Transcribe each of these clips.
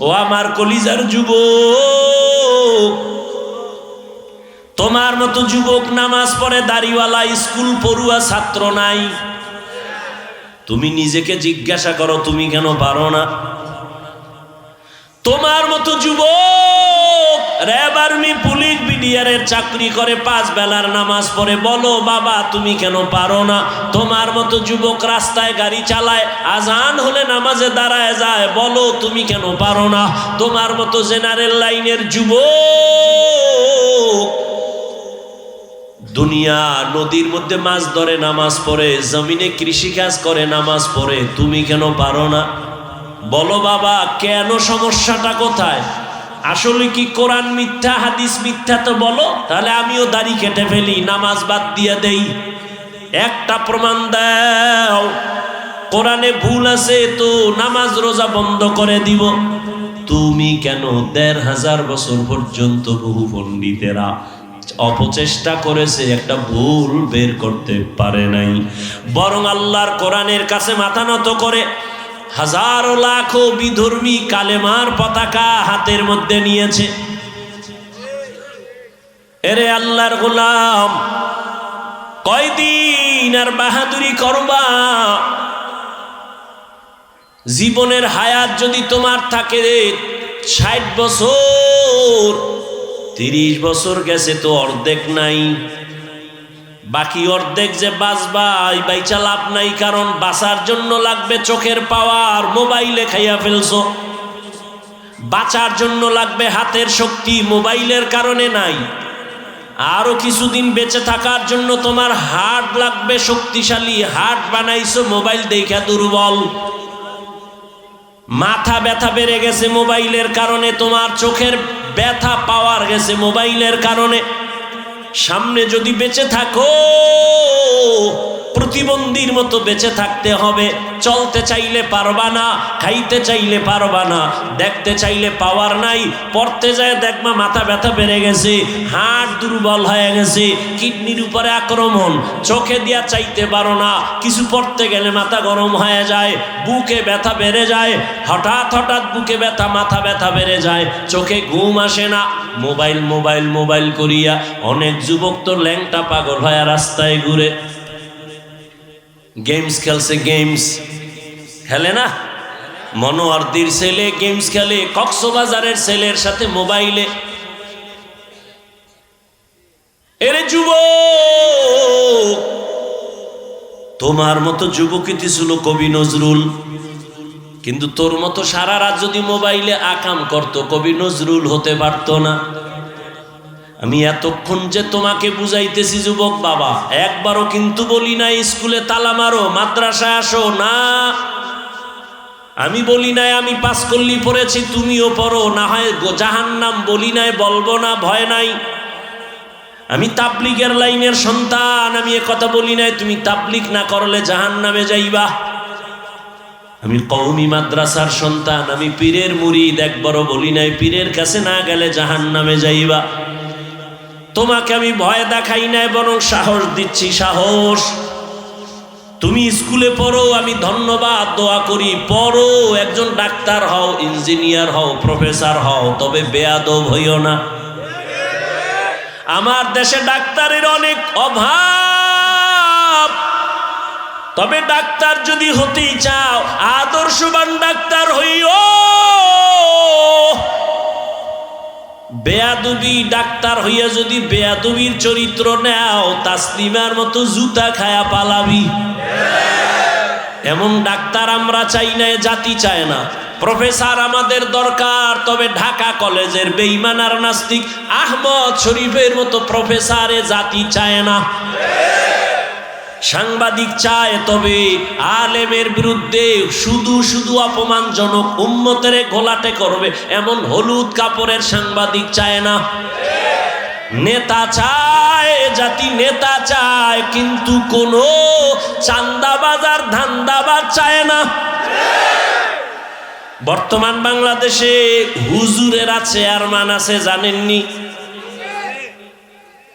ও আমার কলিজার যুবক, তোমার মতো যুবক নামাজ পড়ে দাড়িওয়ালা স্কুল পড়ুয়া ছাত্র নাই। তুমি নিজেকে জিজ্ঞাসা করো, তুমি কেন পারো না? তোমার মতো যুবক র্যাব, আর্মি, পুলিশ, বিডিআরের চাকরি করে, 5 বেলার নামাজ পড়ে, বলো বাবা তুমি কেন পারো না? তোমার মতো যুবক রাস্তায় গাড়ি চালায়, আজান হলে নামাজে দাঁড়ায় যায়, বলো তুমি কেন পারো না? তোমার মতো জেনারেল লাইনের যুবক দুনিয়া নদীর মধ্যে মাছ ধরে নামাজ পড়ে, জমিনে কৃষিকাজ করে নামাজ পড়ে, তুমি কেন পারো না? বলো বাবা কেন, সমস্যাটা কোথায়? আসলে কি কোরআন মিথ্যা, হাদিস মিথ্যা? তো বলো, তাহলে আমিও দাড়ি কেটে ফেলি, নামাজ বাদ দিয়ে দেই। একটা প্রমাণ দাও, কোরআনে ভুল আছে তো নামাজ রোজা বন্ধ করে দিব। তুমি কেন 1500 বছর পর্যন্ত বহু পণ্ডিতেরা অপচেষ্টা করেছে, একটা ভুল বের করতে পারে নাই, বরং আল্লাহর কোরআনের কাছে মাথা নত করে হাজারো লাখো বিধর্মী কালেমার পতাকা হাতের মধ্যে নিয়েছে। এরে আল্লাহর গোলাম, কয়দিন আর বাহাদুরি করবা? জীবনের হায়াত যদি তোমার থাকে 60 বছর, 30 বছর গেছে তো অর্ধেক নাই, বাকি অর্ধেক যে বাঁচবা এই বাইচা লাভ নাই, কারণ বাঁচার জন্য লাগবে চোখের পাওয়ার, মোবাইলে খাইয়া ফেলছো। বাঁচার জন্য লাগবে হাতের শক্তি, মোবাইলের কারণে নাই। আরো কিছুদিন বেঁচে থাকার জন্য তোমার হার্ট লাগবে শক্তিশালী, হার্ট বানাইছো মোবাইল দেখা দুর্বল। মাথা ব্যথা বেড়ে গেছে মোবাইলের কারণে, তোমার চোখের ব্যথা পাওয়ার গেছে মোবাইলের কারণে। সামনে যদি বেঁচে থাকো প্রতিবন্ধীর মতো বেঁচে থাকতে হবে, চলতে চাইলে পারবা না, খাইতে চাইলে পারবা না, দেখতে চাইলে পাওয়ার নাই, পড়তে যায় দেখবা মাথা ব্যথা বেড়ে গেছে, হাড় দুর্বল হয়ে গেছে, কিডনির উপরে আক্রমণ, চোখে দিয়া চাইতে পারো না, কিছু পড়তে গেলে মাথা গরম হয়ে যায়, বুকে ব্যথা বেড়ে যায়, হঠাৎ হঠাৎ বুকে ব্যথা, মাথা ব্যথা বেড়ে যায়, চোখে ঘুম আসে না, মোবাইল মোবাইল মোবাইল করিয়া অনেক যুবক তো ল্যাংটা পাগল হয়ে রাস্তায় ঘুরে। গেমস খেলছে, গেমস খেলে না? মনোয়ারদির ছেলে গেমস খেলে, কক্সবাজারের ছেলের সাথে মোবাইলে। এরে যুবক, তোমার মতো যুবকই ছিল কবি নজরুল, কিন্তু তোর মতো সারা রাত যদি মোবাইলে আকাম করত, কবি নজরুল হতে পারত না। আমি এতক্ষণ যে তোমাকে বুঝাইতেছি যুবক বাবা, একবারও কিন্তু বলি নাই স্কুলে তালা মারো, মাদ্রাসায় আসো না। আমি বলি নাই আমি 5 কল্লি পড়েছি তুমিও পড়ো, না হয় জাহান্নাম বলি নাই, বলবো না, ভয় নাই। আমি তাবলিগের লাইনের সন্তান, আমি কথা বলি নাই তুমি তাবলিগ না করলে জাহান্নামে যাইবা। আমি কওমি মাদ্রাসার সন্তান, আমি পীরের মুরিদ, একবারও বলি নাই পীরের কাছে না গেলে জাহান্নামে যাইবা। তোমাকে আমি ভয় দেখাই নাই, বরং সাহস দিচ্ছি, সাহস। তুমি স্কুলে পড়ো, আমি ধন্যবাদ দোয়া করি, পড়ো, একজন ডাক্তার হও, ইঞ্জিনিয়ার হও, প্রফেসর হও, তবে বেয়াদব হইও না। আমার দেশে ডাক্তারের অনেক অভাব, তবে ডাক্তার যদি হতেই চাও আদর্শবান ডাক্তার হইও। বেয়াদবি ডাক্তার হইয়া যদি বেয়াদবির চরিত্র নাও, তাসলিমার মতো জুতা খায়া পালাবি। এমন ডাক্তার আমরা চাই না, জাতি চায় না। প্রফেসর আমাদের দরকার, তবে ঢাকা কলেজের বেঈমান আর নাস্তিক আহমদ শরীফের মতো প্রফেসরে জাতি চায় না। সাংবাদিক চায়, তবে আলেমের বিরুদ্ধে শুধু শুধু অপমানজনক উম্মতের গোলাটে করবে এমন হলুদ কাপড়ের সাংবাদিক চায় না। নেতা চায়, জাতি নেতা চায়, কিন্তু কোনো চান্দাবাজ আর ধান্দাবাজ চায় না। বর্তমান বাংলাদেশে হুজুরেরা চেয়ারম্যান আছে, জানেননি?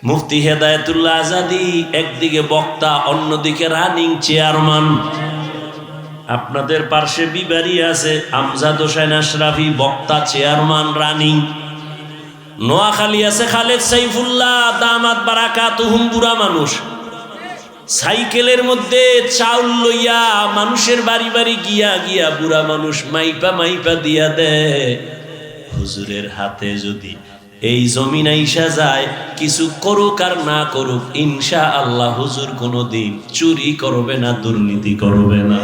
মুফতি হেদায়েতুল্লাহ আজাদি একদিকে বক্তা, অন্যদিকে রানিং চেয়ারম্যান। আপনাদের পার্শ্বে বিবারি আছে আমজাদ হোসেন আশরাফি, বক্তা, চেয়ারম্যান, রানিং। নোয়াখালী আছে খালেদ সাইফুল্লাহ দামাত বারাকাতুহুম, বুড়া মানুষ, সাইকেলের মধ্যে চাউল লইয়া মানুষের বাড়ি বাড়ি গিয়া গিয়া বুড়া মানুষ মাইপা মাইপা দিয়া দেয়। হুজুরের হাতে যদি এই জমিন আইসা যায়, কিছু করুক আর না করুক, ইনশাআল্লাহ হুজুর কোনোদিন চুরি করবে না, দুর্নীতি করবে না।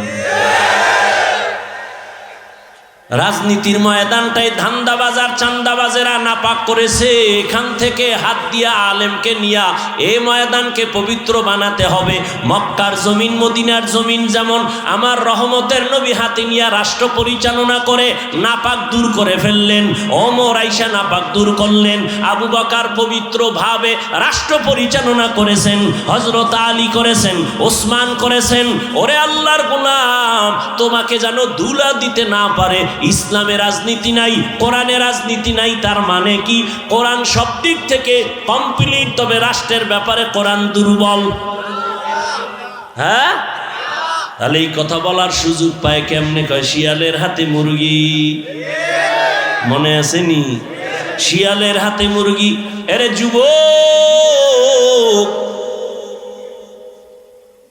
রাজনীতির ময়দানটাই ধান্দাবাজার চান্দাবাজেরা নাপাক করেছে। এখান থেকে হাত দিয়া আলেমকে নিয়া এই ময়দানকে পবিত্র বানাতে হবে। মক্কার জমিন, মদিনার জমিন যেমন আমার রহমতের নবী হাতে নিয়া রাষ্ট্র পরিচালনা করে নাপাক দূর করে ফেললেন, ওমর আইসা নাপাক দূর করলেন, আবু বকর পবিত্রভাবে রাষ্ট্র পরিচালনা করেছেন, হযরত আলী করেছেন, ওসমান করেছেন। ওরে আল্লাহর গোলাম, তোমাকে যেন ধুলা দিতে না পারে। ইসলামের রাজনীতি নাই, কোরআনের রাজনীতি নাই, তার মানে কি? কোরআন সব দিক থেকে কমপ্লিট, তবে রাষ্ট্রের ব্যাপারে কোরআন দুর্বল। হ্যাঁ, তাহলে এই কথা বলার সুযোগ পায় কেমনে? কয় শিয়ালের হাতে মুরগি, মনে আসেনি? শিয়ালের হাতে মুরগি। এরে যুবক,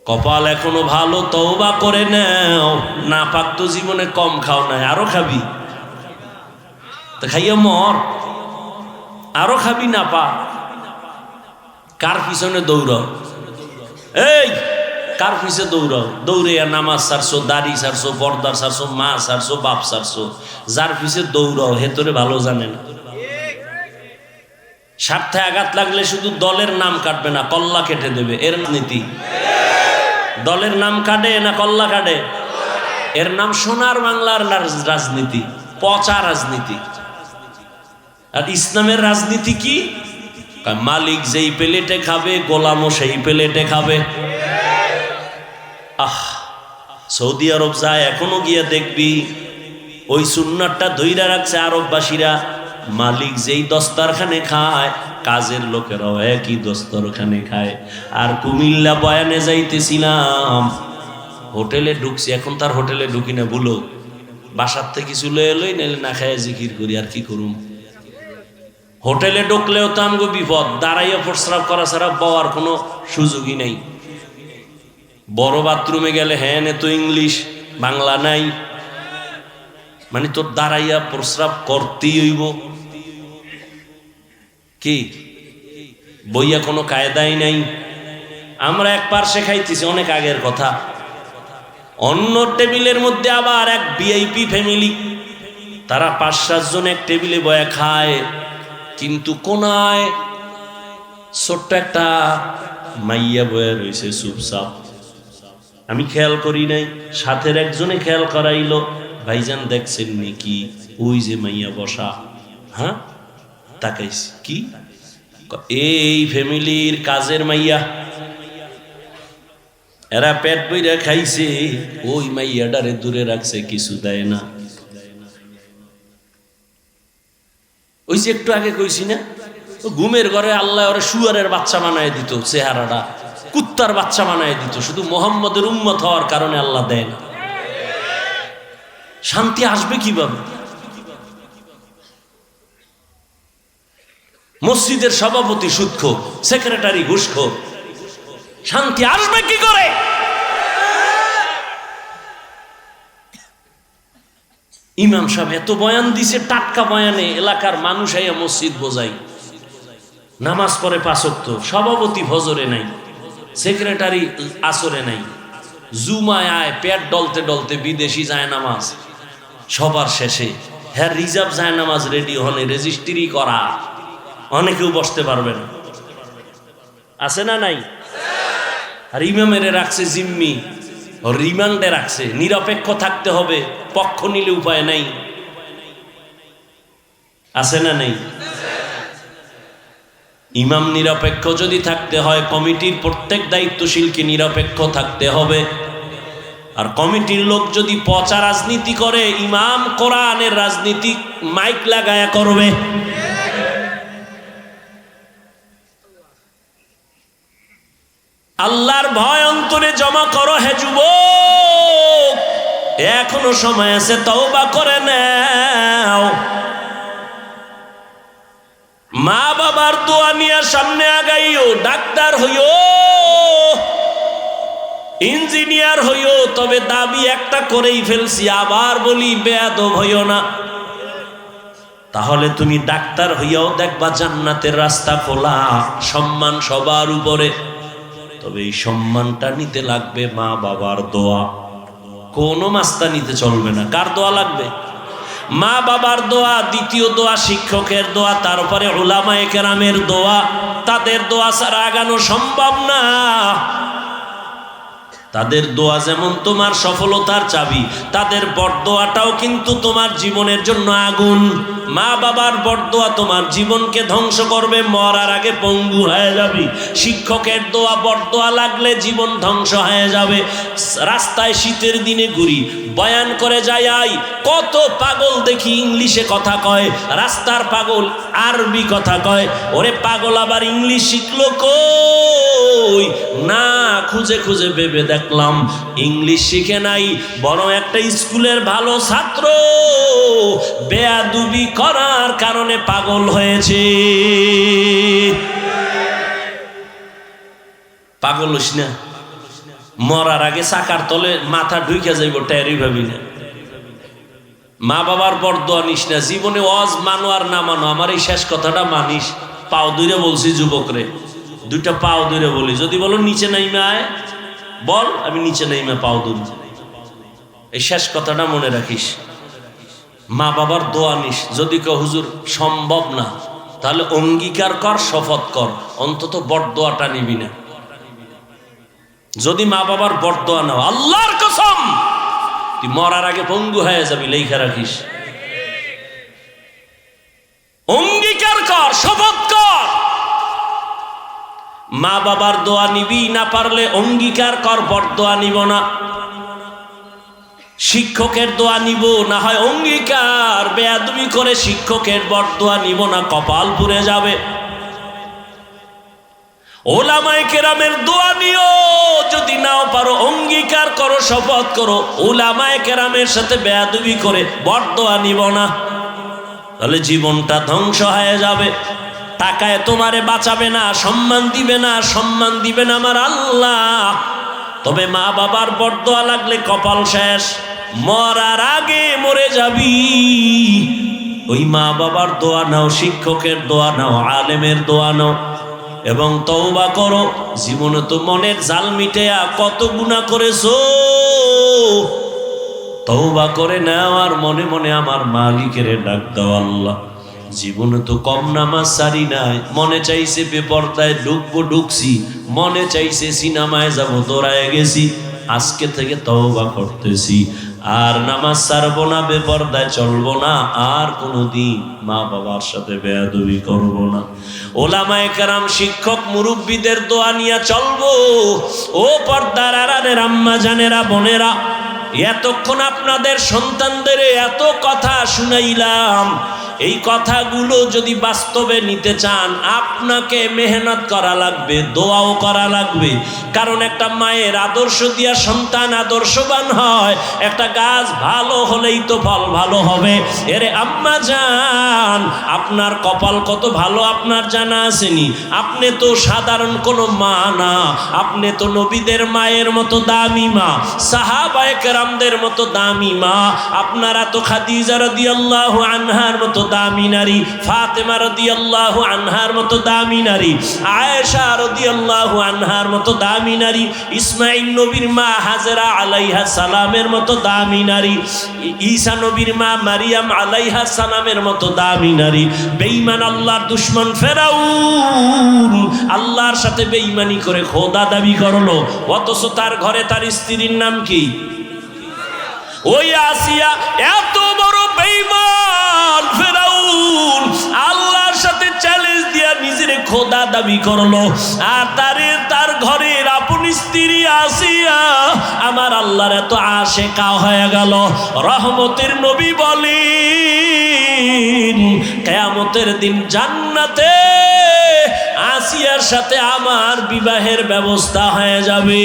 কপাল এখনো ভালো, তওবা করে নাও। না পাক তো জীবনে কম খাও নাই, আরো খাবি, তো খাইয়া মর, আরো খাবি না পা। কার পিছনে দৌড়াও? এই কার পিছে দৌড়াও? দৌড়ে নামাজ ছাড়ছো, দাড়ি ছাড়ছো, পর্দা ছাড়ছো, মা ছাড়ছো, বাপ ছাড়ছো, যার পিছে দৌড়াও হেতরে ভালো জানে না। স্বার্থে আঘাত লাগলে শুধু দলের নাম কাটবে না, কল্লা কেটে দেবে। এর নীতি দলের নাম কাটে না কল্লা কাটে? এর নাম সোনার বাংলার রাজনীতি, পচা রাজনীতি। আর ইসলামের রাজনীতি কি? মালিক যেই প্লেটে খাবে, গোলামও সেই প্লেটে খাবে। সৌদি আরব যায়, এখনো গিয়ে দেখবি ওই সুন্নাতটা ধইরা রাখছে আরববাসীরা। মালিক যেই দস্তরখানে খায়, কাজের লোকেরাও একই দস্তরখানে খায়। আর কুমিল্লা বয়ানে যাইতেছিলাম, হোটেলে ঢুকছি, এখন তার হোটেলে ঢুকি না, ভুলো বাসার থেকে কিছু লয়ে লই, নাহলে না খায় জিকির করি, আর কি করুম। হোটেলে ঢুকলেও তো আমগো বিপদ, দাঁড়াইয়া প্রস্রাব করা ছাড়া বওয়ার কোনো সুযোগই নেই। বড় বাথরুমে গেলে হ্যাঁ নে তো ইংলিশ, বাংলা নাই, মানে তোর দাঁড়াইয়া প্রস্রাব করতেই হইব। কি বইয়া কোনো কায়দাই নাই। আমরা এক পার্শ্বে খাইতেছি, অনেক আগের কথা, অন্য টেবিলের মধ্যে আবার এক ভিআইপি ফ্যামিলি, তারা 5-7 জন এক টেবিলে বয়া খায়, কিন্তু কোনায় ছোট্ট একটা মাইয়া বয়া রয়েছে চুপচাপ। আমি খেয়াল করি নাই, সাথের একজনে খেয়াল করাইলো, ভাইজান দেখছেন নাকি ওই যে মাইয়া বসা? হ্যাঁ, তাকাইছি। কি? এই ফ্যামিলির কাজের মাইয়া, এরা পেট বইরা খাইছে, ওই মাইয়াটারে দূরে রাখছে, কিছু দেয় না। ওই যে একটু আগে কইছি না, ঘুমের ঘরে আল্লাহ ওরা শুয়ারের বাচ্চা বানায় দিত, চেহারাটা কুত্তার বাচ্চা বানায় দিত, শুধু মোহাম্মদের উম্মত হওয়ার কারণে আল্লাহ দেয় না। শান্তি আসবে কিভাবে? মসজিদের সভাপতি সুদখোর, সেক্রেটারি ঘুষখোর, শান্তি আসবে কি করে? ইমাম সাহেব এত বয়ান দিছে, টাটকা বয়ানে এলাকার মানুষ আইয়া মসজিদ বোঝাই, নামাজ পড়ে 5 ওয়াক্ত, সভাপতি ফজরে নাই, সেক্রেটারি আসরে নাই, জুমায় আয় পেট ডলতে ডলতে বিদেশি যায় নামাজ, সবার শেষে হ্যাঁ রিজার্ভ যায় নামাজ রেডি হনে, রেজিস্ট্রি করা, অনেকেও বসতে পারবে না, আছে না নাই? আর ইমামেরে রাখছে জিম্মি, রিমান্ডে রাখছে, নিরপেক্ষ থাকতে হবে, পক্ষ নিলে উপায় নাই, আছে না নেই? ইমাম নিরপেক্ষ যদি থাকতে হয়, কমিটির প্রত্যেক দায়িত্বশীলকে নিরপেক্ষ থাকতে হবে। আর কমিটির লোক যদি পচা রাজনীতি করে, ইমাম কোরআনের রাজনীতি মাইক লাগায়া করবে। আল্লাহর ভয় অন্তরে জমা করো হে যুবক। এখনো সময় আছে, তওবা করে নাও। মা বাবার দোয়া নিয়ে সামনে আগাইও। ডাক্তার হইও, ইঞ্জিনিয়ার হইও, তবে দাবি একটা করেই ফেলছি, আবার বলি বেয়াদব হইও না। তাহলে তুমি ডাক্তার হইয়াও দেখবা জান্নাতের রাস্তা খোলা, সম্মান সবার উপরে। তবে এই সম্মানটা নিতে লাগবে মা বাবার দোয়া, কোনো মাস্তা নিতে চলবে না। কার দোয়া লাগবে? মা বাবার দোয়া। দ্বিতীয় দোয়া শিক্ষকের দোয়া, তারপরে উলামায়ে কেরামের দোয়া। তাদের দোয়া ছাড়া আগানো সম্ভব না। তাদের দোয়া যেমন তোমার সফলতার চাবি, তাদের বরদোয়াটাও কিন্তু তোমার জীবনের জন্য আগুন। মা বাবার বরদোয়া তোমার জীবনকে ধ্বংস করবে, মরার আগে পঙ্গু হয়ে যাবি। শিক্ষকের দোয়া বরদোয়া লাগলে জীবন ধ্বংস হয়ে যাবে। রাস্তায় শীতের দিনে ঘুরি, বয়ান করে যাই, কত পাগল দেখি ইংলিশে কথা কয়, রাস্তার পাগল আরবি কথা কয়। ওরে পাগল আবার ইংলিশ শিখলো কই? না, খুঁজে খুঁজে ভেবে দেখলাম ইংলিশ শিখে নাই, বরং একটা স্কুলের ভালো ছাত্র বেয়াদবি করার কারণে পাগল হয়েছে। পাগল হইস না, মরার আগে চাকার তলে মাথা ঢুকে যাইব, টেরি ভাবি না। মা বাবার বরদোয়া নিস না। জীবনে ওয়াজ মানো আর না মানো, আমার এই শেষ কথাটা মানিস। পাও দূরে বলছি যুবকরে, দুইটা পাও দূরে বলি। যদি বলো নিচে নাইমে আয়, বল আমি নিচে নাইমে পাও দূরে। এই শেষ কথাটা মনে রাখিস। মা বাবার দোয়া নিস। যদি কেউ হুজুর সম্ভব না, তাহলে অঙ্গীকার কর, শপথ কর, অন্তত বরদোয়াটা নিবি না। যদি মা বাবার বরদোয়া নাও, আল্লাহর কসম তুই মরার আগে পঙ্গু হয়ে যাবি, লেখা রাখিস। অঙ্গীকার কর, শপথ কর। মা বাবার দোয়া নিবি, না পারলে অঙ্গীকার কর বরদোয়া নিব না। শিক্ষকের দোয়া নিব, না হয় অঙ্গীকার, বেয়াদবি করে শিক্ষকের বরদোয়া নিব না, কপাল পুড়ে যাবে। উলামায়ে কেরামের দোয়া নিও, যদি নাও পারো অঙ্গীকার করো, শপথ করো উলামায়ে কেরামের সাথে বেয়াদবি করে বরদোয়া নিব না, তাহলে জীবনটা ধ্বংস হয়ে যাবে। টাকায় তোমারে বাঁচাবে না, সম্মান দিবে না, সম্মান দিবেন আমার আল্লাহ। তবে মা বাবার বরদোয়া লাগলে কপাল শেষ, মরার আগে মরে যাবি। ওই মা বাবার দোয়া নাও, শিক্ষকের দোয়া নাও, আলেমের দোয়া নাও, এবং তওবা করো। জীবনে তো মনের জাল মিটেয়া কত গুনাহ করেছো, তওবা করে নাও আর মনে মনে আমার মালিকের ডাক দাও, আল্লাহ জীবনে তো কম নামাজ সারি নাই, মনে চাইছে বেপরদায় ঢুকবো, ঢুকছি, মনে চাইছে সিনেমায় যাবো, দৌড়ায় গেছি। আজকে থেকে তওবা করতেছি, আর নামাজ ছাড়বো না, বেপরদায় চলবো না, আর কোনোদিন মা বাবার সাথে বেয়াদবি করবো না। ওলামায়ে কেরাম, শিক্ষক, মুরব্বীদের দোয়া নিয়ে চলবো। ও পর্দার আড়ালের আম্মা জানেরা, বোনেরা, এতক্ষণ আপনাদের সন্তানদের এত কথা শুনাইলাম। এই কথাগুলো যদি বাস্তবে নিতে চান, আপনাকে মেহনত করা লাগবে, দোয়াও করা লাগবে। কারণ একটা মায়ের আদর্শ দিয়া সন্তান আদর্শবান হয়। একটা গাছ ভালো হলেই তো ফল ভালো হবে। এরে আম্মা জান, আপনার কপাল কত ভালো আপনার জানা আসেনি? আপনি তো সাধারণ কোনো মা না, আপনি তো নবীদের মায়ের মতো দামি মা, সাহাবায়ে কেরামদের মতো দামি মা। আপনারা তো খাদিজা রাদিয়াল্লাহু আনহার মতো দামি নারী, ফাতেমা রাদিয়াল্লাহু আনহার মতো দামি নারী, আয়েশা রাদিয়াল্লাহু আনহার মতো দামি নারী, ইসমাঈল নবীর মা হাজেরা আলাইহা সালামের মতো দামি নারী, ঈসা নবীর মা মারিয়াম আলাইহা সালামের মতো দামি নারী। বেঈমান আল্লাহর দুশমন ফেরাউন আল্লাহর সাথে বেঈমানি করে খোদা দাবি করলো, অথচ তার ঘরে তার স্ত্রীর নাম কি? ওই আসিয়া। এত বড় বেঈমান ফেরাউন আল্লাহর সাথে চ্যালেঞ্জ দিয়া নিজের খোদা দাবি করলো, আর তার ঘরের আপন স্ত্রী আসিয়া আমার আল্লাহর এত আশেকা হয়ে গেল। রহমতের নবী বলেন, কিয়ামতের দিন জান্নাতে আসিয়ার সাথে আমার বিবাহের ব্যবস্থা হয়ে যাবে।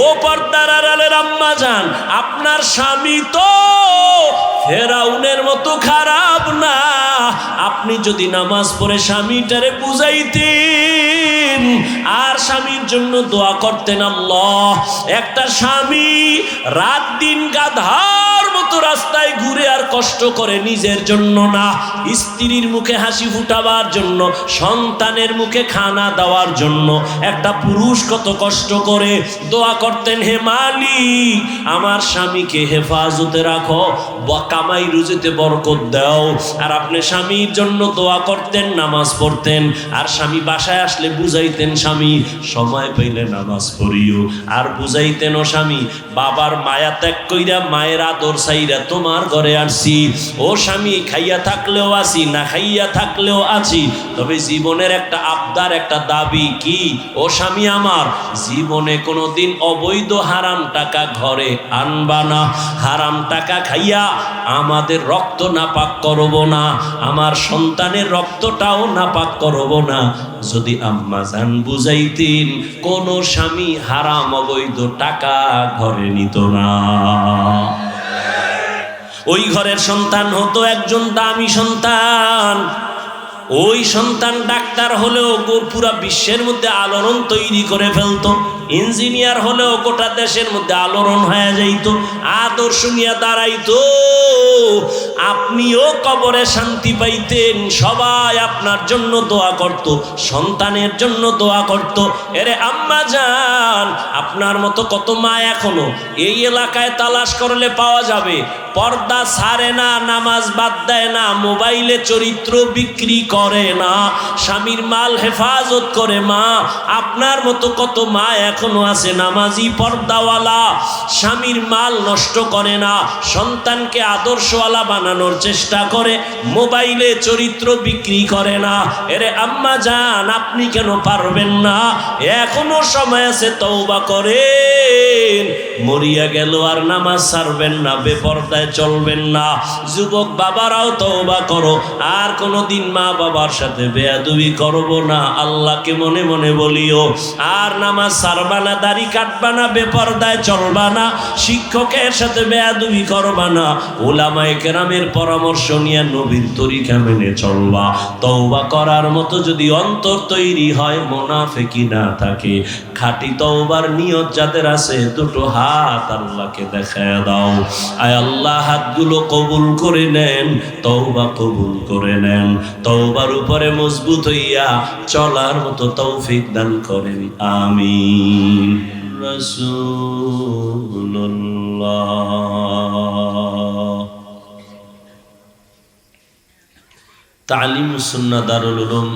ও পর্দার আড়ালের আম্মা জান, আপনার স্বামী তো ফেরাউনের মতো খারাপ না। আপনি যদি নামাজ পড়ে স্বামীটারে বুঝাইতেন আর স্বামীর জন্য দোয়া করতেন, আল্লাহ, একটা স্বামী রাত দিন গাধার মতো রাস্তায় ঘুরে আর কষ্ট করে নিজের জন্য না, স্ত্রীর মুখে হাসি ফুটাবার জন্য, সন্তানের মুখে খানা দেওয়ার জন্য একটা পুরুষ কত কষ্ট করে দোয়া করতেন, হে মালিক আমার স্বামীকে হেফাজতে রাখো, কামাই রুজিতে বরকত দাও। আর আপনি স্বামীর জন্য দোয়া করতেন, নামাজ পড়তেন, আর স্বামী বাসায় আসলে বুঝাইতেন, স্বামী সময় পাইলে নামাজ পড়িও, আর বুঝাইতেন, ও স্বামী বাবার মায়া ত্যাগ কইরা মায়ের আদর চাইরা তোমার ঘরে আসছি। ও স্বামী খাইয়া থাকলেও আছি, না খাইয়া থাকলেও আছি, তবে জীবনের একটা আবদার, একটা দাবি কি, ও স্বামী আমার জীবনে কোনোদিন অবৈধ হারাম টাকা ঘরে আনবা না, হারাম টাকা খাইয়া আমাদের রক্ত নাপাক করব না, আমার সন্তানের রক্তটাও নাপাক করব না। যদি আম্মা জান বুঝাইতেন, কোন স্বামী হারাম অবৈধ টাকা ঘরে নিত না। ওই ঘরের সন্তান হতো একজন দামি সন্তান। ওই সন্তান ডাক্তার হলেও পুরা বিশ্বের মধ্যে আলোড়ন তৈরি করে ফেলতো, ইঞ্জিনিয়ার হলেও গোটা দেশের মধ্যে আলোড়ন হয়ে যাইত, আদর্শ নিয়ে দাঁড়াইতো। আপনিও কবরে শান্তি পাইতেন, সবাই আপনার জন্য দোয়া করত, সন্তানের জন্য দোয়া করত। এরে আম্মা জান, আপনার মতো কত মা এখনো এই এলাকায় তালাশ করলে পাওয়া যাবে, পর্দা ছাড়ে না, নামাজ বাদ দেয় না, মোবাইলে চরিত্র বিক্রি করে না, স্বামীর মাল হেফাজত করে মা। আপনার মতো কত মা এখনো আছে নামাজি, পর্দাওয়ালা, স্বামীর মাল নষ্ট করে না, সন্তানকে আদর্শওয়ালা বানানোর চেষ্টা করে, মোবাইলে চরিত্র বিক্রি করে না। এরে আম্মা জান, আপনি কেন পারবেন না? এখনো সময় আছে, তওবা করেন। মরিয়া গেল আর নামাজ ছাড়বেন না, বেপরদায় চলবেন না। যুবক বাবারাও তওবা করো, আর কোনোদিন মা বাবার সাথে বেয়াদবি করব না, আল্লাহকে মনে মনে বলিও। আর নামাজ ছাড়বা না, দাড়ি কাটবা না, বেপরদায় চলবা না, শিক্ষকের সাথে বেয়াদবি করবা না, উলামায়ে কেরামের পরামর্শ নিয়ে নবীর তরিকা মেনে চলবা। তওবা করার মতো যদি অন্তর তৈরি হয়, মুনাফিকি না থাকে, খাঁটি তওবার নিয়ত যাদের আছে, দুটো হাত আল্লাহকে দেখায় দাও। আয় আল্লাহ, হাতগুলো কবুল করে নেন, তওবা কবুল করে নেন, তওবার উপরে মজবুত হইয়া চলার মতো তৌফিক দান করেন, আমিন। রাসূলুল্লাহ। তালিমুস সুন্নাহ দারুল উলুম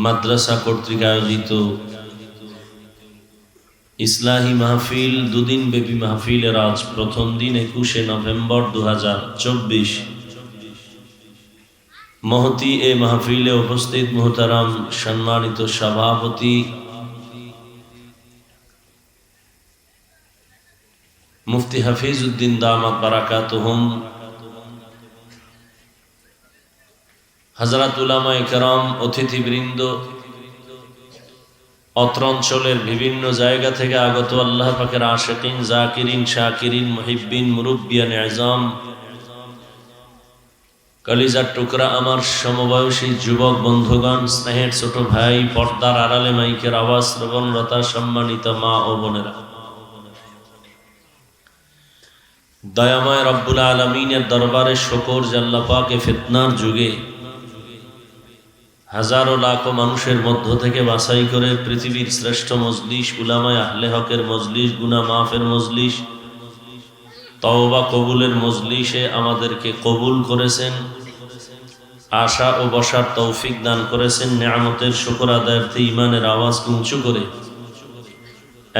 মাদ্রাসা কর্তৃক আয়োজিত ইসলাহি মাহফিল, দুদিন ব্যাপী মাহফিলের আজ প্রথম দিন 21শে নভেম্বর 2024। মহতি এ মাহফিলে উপস্থিত মুহতারাম সম্মানিত সভাপতি মুফতি হাফিজউদ্দিন দামাত বারাকাতুহুম, হযরত উলামায়ে কেরাম, অতিথিবৃন্দ, অত্র অঞ্চলের বিভিন্ন জায়গা থেকে আগত আল্লাহ পাকের আশিকিন, জাকিরিন, শাকিরিন, মুহিব্বিন, মুরব্বিয়ান আযম, কলিজার টুকরা আমার সমবয়সী যুবক বন্ধুগণ, স্নেহের ছোট ভাই, পর্দার আড়ালে মাইকের আওয়াজ শ্রবণরতা সম্মানিত মা ও বোনেরা, দয়াময় রব্বুল আলামিনের দরবারে শুকর যে আল্লাহ পাকে ফিতনার যুগে হাজারো লাখো মানুষের মধ্য থেকে বাছাই করে পৃথিবীর শ্রেষ্ঠ মজলিস, উলামায়ে আহলে হকের মজলিস, গুনাহ মাফের মজলিস, তওবা কবুলের মজলিসে আমাদেরকে কবুল করেছেন, আশা ও বসার তৌফিক দান করেছেন। নিয়ামতের শুকর আদায়ার্থে ঈমানের আওয়াজ উঁচু করে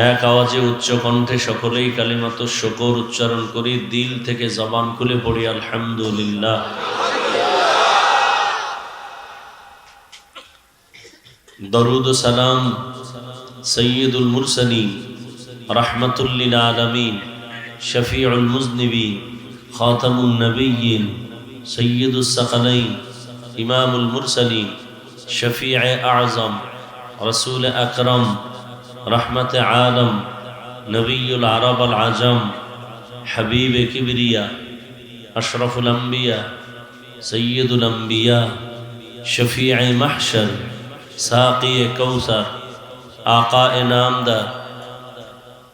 এক আওয়াজে উচ্চ কণ্ঠে সকলেই কালিমাতুশ শুকর উচ্চারণ করি, দিল থেকে জবান খুলে পড়ি আলহামদুলিল্লাহ। দরুদ ও সালাম সৈয়দুল মুরসালিন, রাহমাতুল লিল আলামিন, শফিউল মুজনিবিন, খাতামুন নবিয়্যিন, সৈয়দুস সাকালাইন, ইমামুল মুরসালিন, शफीअ आज़म, रसूल अकरम, रहमत आलम, नबीउल अरब अल आजम, हबीब किबरिया, अशरफुल अंबिया, सय्यदुल अंबिया, शफीअ महशर, साक़ी कौसर, आका नामदार,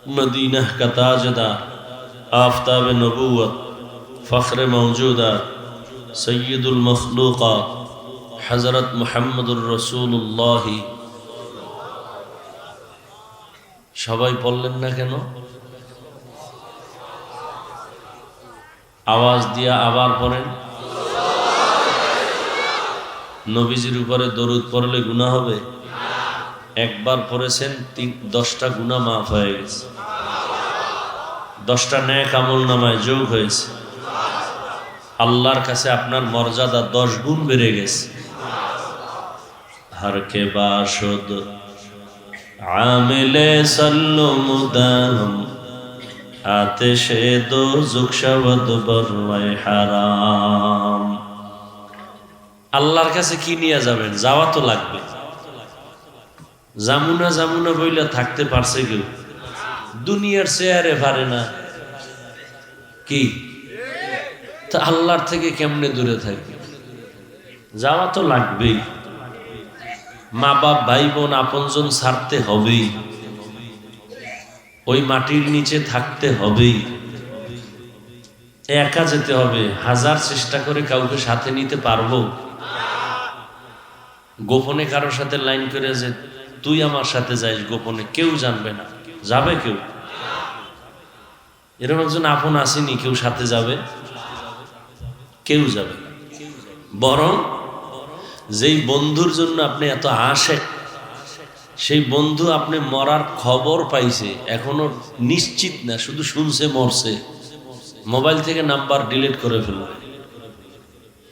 मदीना का ताजदार, आफताब नबूवत, फ़ख्र मौजूदा, सय्यदुल मखलूक़ात, हज़रत मुहम्मदुर रसूलुल्लाह। সবাই পড়লেন না কেন? আওয়াজ দিয়া আবার পড়েন। নবীজির উপরে দরুদ পড়লে গুনাহ হবে? একবার পড়েছেন 10টা গুনাহ মাফ হয়ে গেছে, 10টা নেক আমল নামায় যোগ হয়েছে। আল্লাহর কাছে আপনার মর্যাদা 10 গুণ বেড়ে গেছে। हर के बाशुद आमिले सल्लु मुदाम आतिशे दो जुक्शवद बरवाए हाराम। আল্লাহর কাছে কি নিয়ে যাবেন? যাওয়া তো লাগবে। জামুনা জামুনা বইলা থাকতে পারছে কেউ? দুনিয়ার চেয়ারে পারে না কি? তা আল্লাহর থেকে কেমনে দূরে থাকবে? যাওয়া তো লাগবেই। মা বাপ ভাই বোন আপনজন ছাড়তে হবেই, ওই মাটির নিচে থাকতে হবেই, একা যেতে হবে। হাজার চেষ্টা করে কাউকে সাথে নিতে পারবো? গোপনে কারোর সাথে লাইন করে যে তুই আমার সাথে যাইস, গোপনে কেউ জানবে না, যাবে কেউ? এরকম একজন আপন আসেনি কেউ সাথে যাবে? কেউ যাবে না। বরং যেই বন্ধুর জন্য আপনি এত আশেক, সেই বন্ধু আপনি মরার খবর পাইছে, এখনো নিশ্চিত না, শুধু শুনছে মরছে, মোবাইল থেকে নাম্বার ডিলিট করে ফেলবে,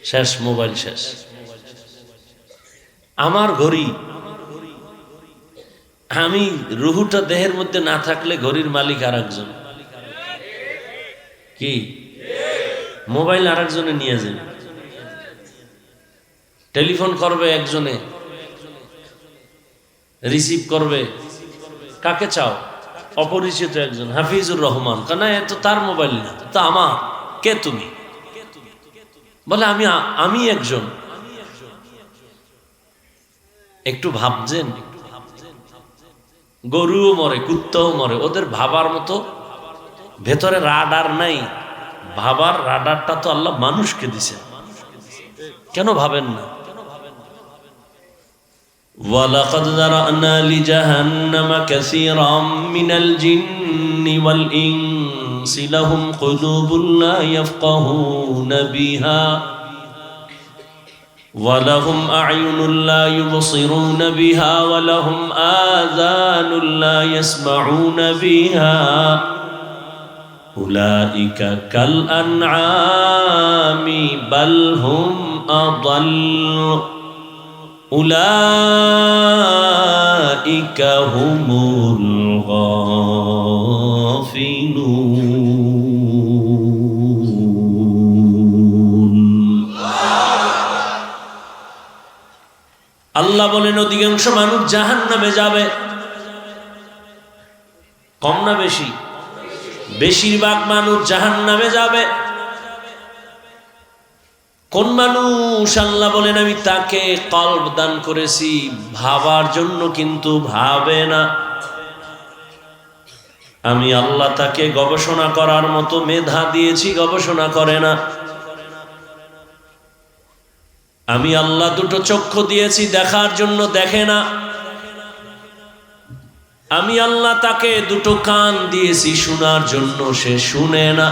শেষ, মোবাইল শেষ। আমার ঘড়ি, আমি রুহুটা দেহের মধ্যে না থাকলে ঘড়ির মালিক আর একজন। কি? মোবাইল আর একজনে নিয়ে যাবে, টেলিফোন করবে একজনে, রিসিভ করবে কাকে চাও? অপরিচিত একজন, হাফিজুর রহমান। কেন? এ তো তার মোবাইল না, তা আমার। কে তুমি? বলে আমি একজন। একটু ভাবছেন? গরুও মরে, কুত্তাও মরে, ওদের ভাবার মতো ভেতরে রাডার নাই। ভাবার রাডারটা তো আল্লাহ মানুষকে দিছে, কেন ভাবেন না? وَلَقَدْ ذَرَأْنَا لِجَهَنَّمَ كَثِيرًا مِنَ الْجِنِّ وَالْإِنسِ لَهُمْ قُلُوبٌ لَا يَفْقَهُونَ بِهَا وَلَهُمْ أَعْيُنٌ لَا يُبْصِرُونَ بِهَا وَلَهُمْ آذَانٌ لَا يَسْمَعُونَ بِهَا أُولَئِكَ كَالْأَنْعَامِ بَلْ هُمْ أَضَلُّ أُولَئِكَ هُمُ الْغَافِلُونَ। আল্লাহ বলেন অধিকাংশ মানুষ জাহান্নামে যাবে। কম না বেশি? বেশিরভাগ মানুষ জাহান্নামে যাবে। কোন মানুষ? আল্লাহ বলেন আমি তাকে কলব দান করেছি, ভাবার জন্য কিন্তু ভাবে না। আমি আল্লাহ তাকে গবেষণা করার মতো মেধা দিয়েছি, গবেষণা করে না। আমি আল্লাহ দুটো চক্ষু দিয়েছি, দেখার জন্য দেখে না। আমি আল্লাহ তাকে দুটো কান দিয়েছি, শোনার জন্য সে শুনে না।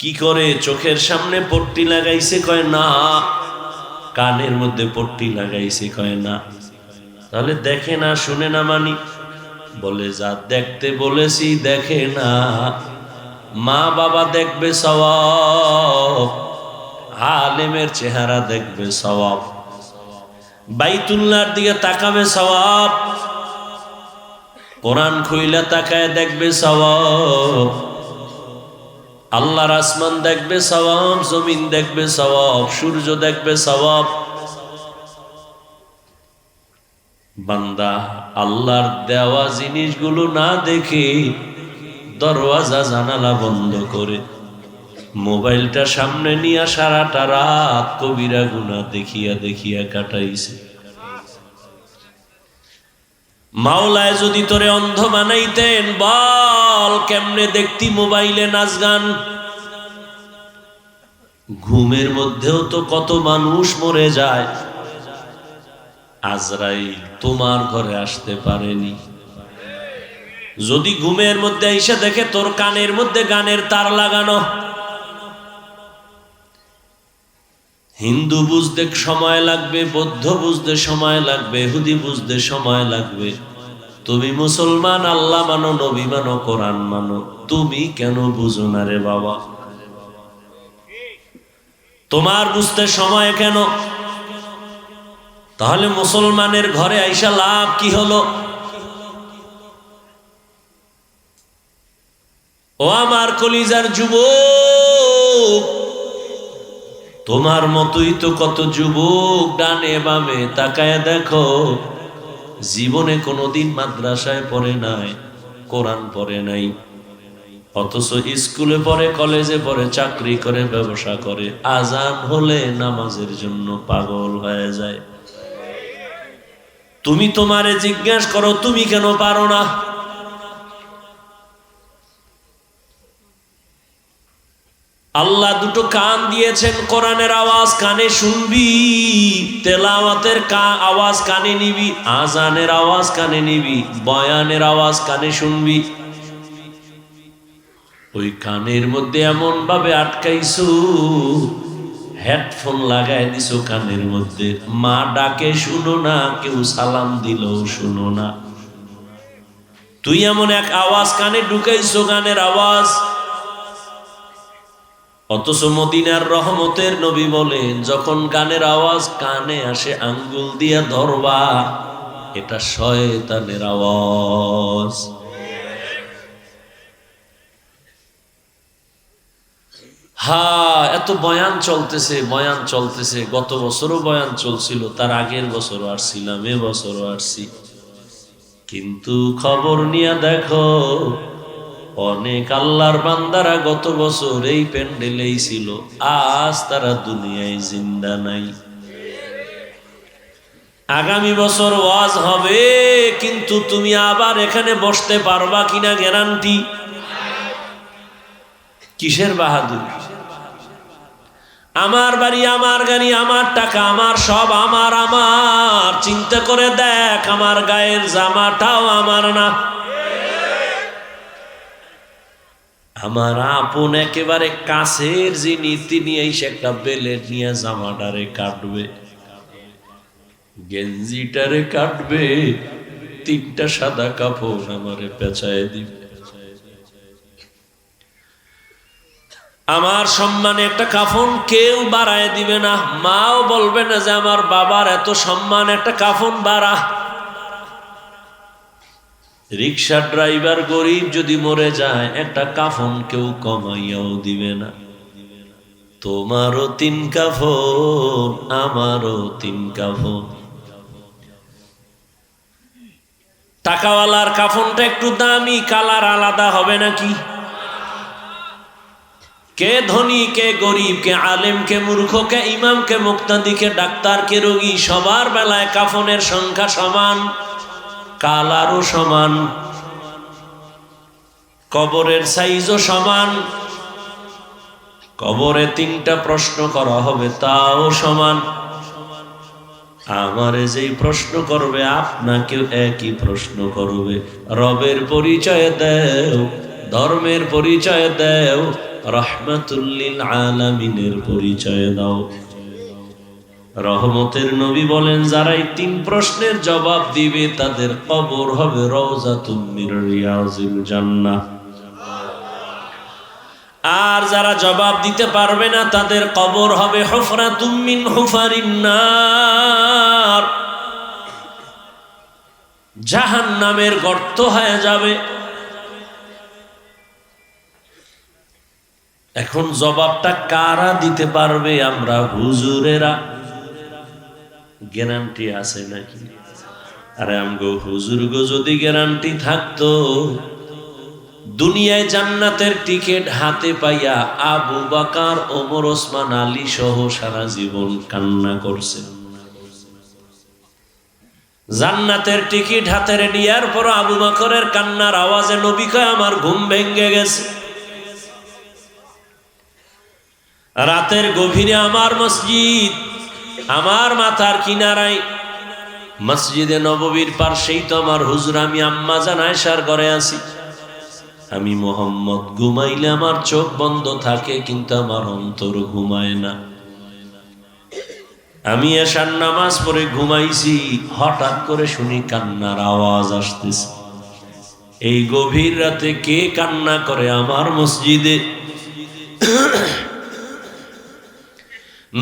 কি করে? চোখের সামনে পট্টি লাগাইছে, কয় না। কানের মধ্যে পট্টি লাগাইছে, কয় না। তাহলে দেখে না, শুনে না মানি? বলে যা দেখতে বলেছি দেখে না। মা বাবা দেখবে সওয়াব, আলেমের চেহারা দেখবে সওয়াব, বাইতুল্লাহর দিকে তাকাবে সওয়াব, কোরআন খুইলা তাকায় দেখবে সওয়াব, আল্লাহর আসমান দেখবে সওয়াব, জমিন দেখবে সওয়াব, সূর্য দেখবে সওয়াব। বান্দা আল্লাহর দেওয়া জিনিসগুলো না দেখে দরওয়াজা জানালা বন্ধ করে মোবাইলটা সামনে নিয়ে সারাটা রাত কবিরা গুনাহ দেখিয়া দেখিয়া কাটাইছে। মাওলায় যদি তোরে অন্ধ বানাইতেন, বল কেমনে দেখতি মোবাইলে নাচ গান? ঘুমের মধ্যেও তো কত মানুষ মরে যায়। আজরাইল তোমার ঘরে আসতে পারেনি। যদি ঘুমের মধ্যে এসে দেখে তোর কানের মধ্যে গানের তার লাগানো, হিন্দু বুঝতে সময় লাগবে, বৌদ্ধ বুঝতে সময় লাগবে, ইহুদি বুঝতে সময় লাগবে। তুমি মুসলমান, আল্লাহ মানো, নবী মানো, কোরআন মানো, তুমি কেন বুঝো না রে বাবা? তোমার বুঝতে সময় কেন? তাহলে মুসলমানের ঘরে আইসা লাভ কি হলো? ও আমার কলিজার যুবক, তোমার মতোই তো কত যুবক ডানে বামে তাকায় দেখো, জীবনে কোনোদিন মাদ্রাসায় পড়ে নাই, কোরআন পড়ে নাই, অথচ স্কুলে পড়ে, কলেজে পড়ে, চাকরি করে, ব্যবসা করে, আজান হলে নামাজের জন্য পাগল হয়ে যায়। তুমি তোমারে জিজ্ঞাসা করো, তুমি কেন পারো না? আল্লাহ দুটো কান দিয়েছেন, কোরআনের আওয়াজ কানে শুনবি, তেলাওয়াতের আওয়াজ কানে নিবি, আজানের আওয়াজ কানে নিবি, বয়ানের আওয়াজ কানে শুনবি। ওই কানের মধ্যে এমন ভাবে আটকাইছো, হেডফোন লাগাই দিছো কানের মধ্যে, মা ডাকে শুনো না, কেউ সালাম দিলেও শুনো না। তুই এমন এক আওয়াজ কানে ঢুকাইছো, গানের আওয়াজ। অথচ মদিনার রহমতের নবী বলেন, যখন গানের আওয়াজ কানে আসে আঙ্গুল দিয়া ধরবা, এটা শয়তানের আওয়াজ। এত বয়ান চলতেছে, বয়ান চলতেছে। গত বছরও বয়ান চলছিল, তার আগের বছরও আসছিলাম, এ বছরও আসছি। কিন্তু খবর নিয়ে দেখো, অনেক আল্লাহর বান্দারা গত বছর এই প্যান্ডেলেই ছিল, আজ তারা দুনিয়ায় জিন্দা নাই। আগামী বছর ওয়াজ হবে, কিন্তু তুমি আবার এখানে বসতে পারবা কিনা গ্যারান্টি? কিসের বাহাদুর? আমার বাড়ি, আমার গাড়ি, আমার টাকা, আমার সব আমার আমার। চিন্তা করে দেখ, আমার গায়ের জামাটাও আমার না। আমার আপন একেবারে কাছের যিনি, তিনি এসে একটা বেলেট নিয়ে জামাটারে কাটবে, গেঞ্জিটারে কাটবে, তিনটা সাদা কাপড় আমারে পেঁচায় দিবে। আমার সম্মানে একটা কাফন কেউ বাড়ায় দিবে না। মাও বলবে না যে আমার বাবার এত সম্মান, একটা কাফন বাড়া। রিক্সার ড্রাইভার গরিব যদি মরে যায়, একটা কাফন কেউ কমাইয়াও দিবে না। তোমারও তিন কাফন, আমারও তিন কাফন। টাকাওয়ালার কাফনটা একটু দামি, কালার আলাদা হবে নাকি? কে ধনী, কে গরিব, কে আলেম, কে মূর্খ, কে ইমাম, কে মুক্তাদি, কে ডাক্তার, কে রোগী, সবার বেলায় কাফনের সংখ্যা সমান, কালারও সমান, কবরের সাইজও সমান। কবরে তিনটা প্রশ্ন করা হবে, তাও সমান। আমারে যেই প্রশ্ন করবে, আপনাকেও একই প্রশ্ন করবে। রবের পরিচয় দেও, ধর্মের পরিচয় দেও, রাহমাতুল লিল আলামিনের পরিচয় দাও। রহমতের নবী বলেন, যারা এই তিন প্রশ্নের জবাব দিবে, তাদের কবর হবে রওজাতুম মির রিয়াজিল জান্নাহ। আর যারা জবাব দিতে পারবে না, তাদের কবর হবে হুফরাতুম মিন হুফারিন নার, জাহান্নামের গর্ত হয়ে যাবে। এখন জবাবটা কারা দিতে পারবে? আমরা হুজুরেরা। গ্যারান্টি আছে নাকি? আরে আমগো হুজুর গো যদি গ্যারান্টি থাকতো, দুনিয়ায় জান্নাতের টিকিট হাতে পাইয়া আবু বকর, ওমর, ওসমান, আলী সহ সারা জীবন কান্না করছে। জান্নাতের টিকিট হাতে নেওয়ার পর আবু বকরের কান্নার আওয়াজে নবী কয় আমার ঘুম ভেঙে গেছে। রাতের গভীরে আমার মসজিদ, আমার মাথার কিনারায় মসজিদে নববীর পাশেই তো আমার হুজুর, আমি আম্মা জান আয়েশার ঘরে আছি। আমি মোহাম্মদ ঘুমাইলে আমার চোখ বন্ধ থাকে, কিন্তু আমার অন্তর ঘুমায় না। আমি এশার নামাজ পড়ে ঘুমাইছি, হঠাৎ করে শুনি কান্নার আওয়াজ আসতেছে। এই গভীর রাতে কে কান্না করে আমার মসজিদে?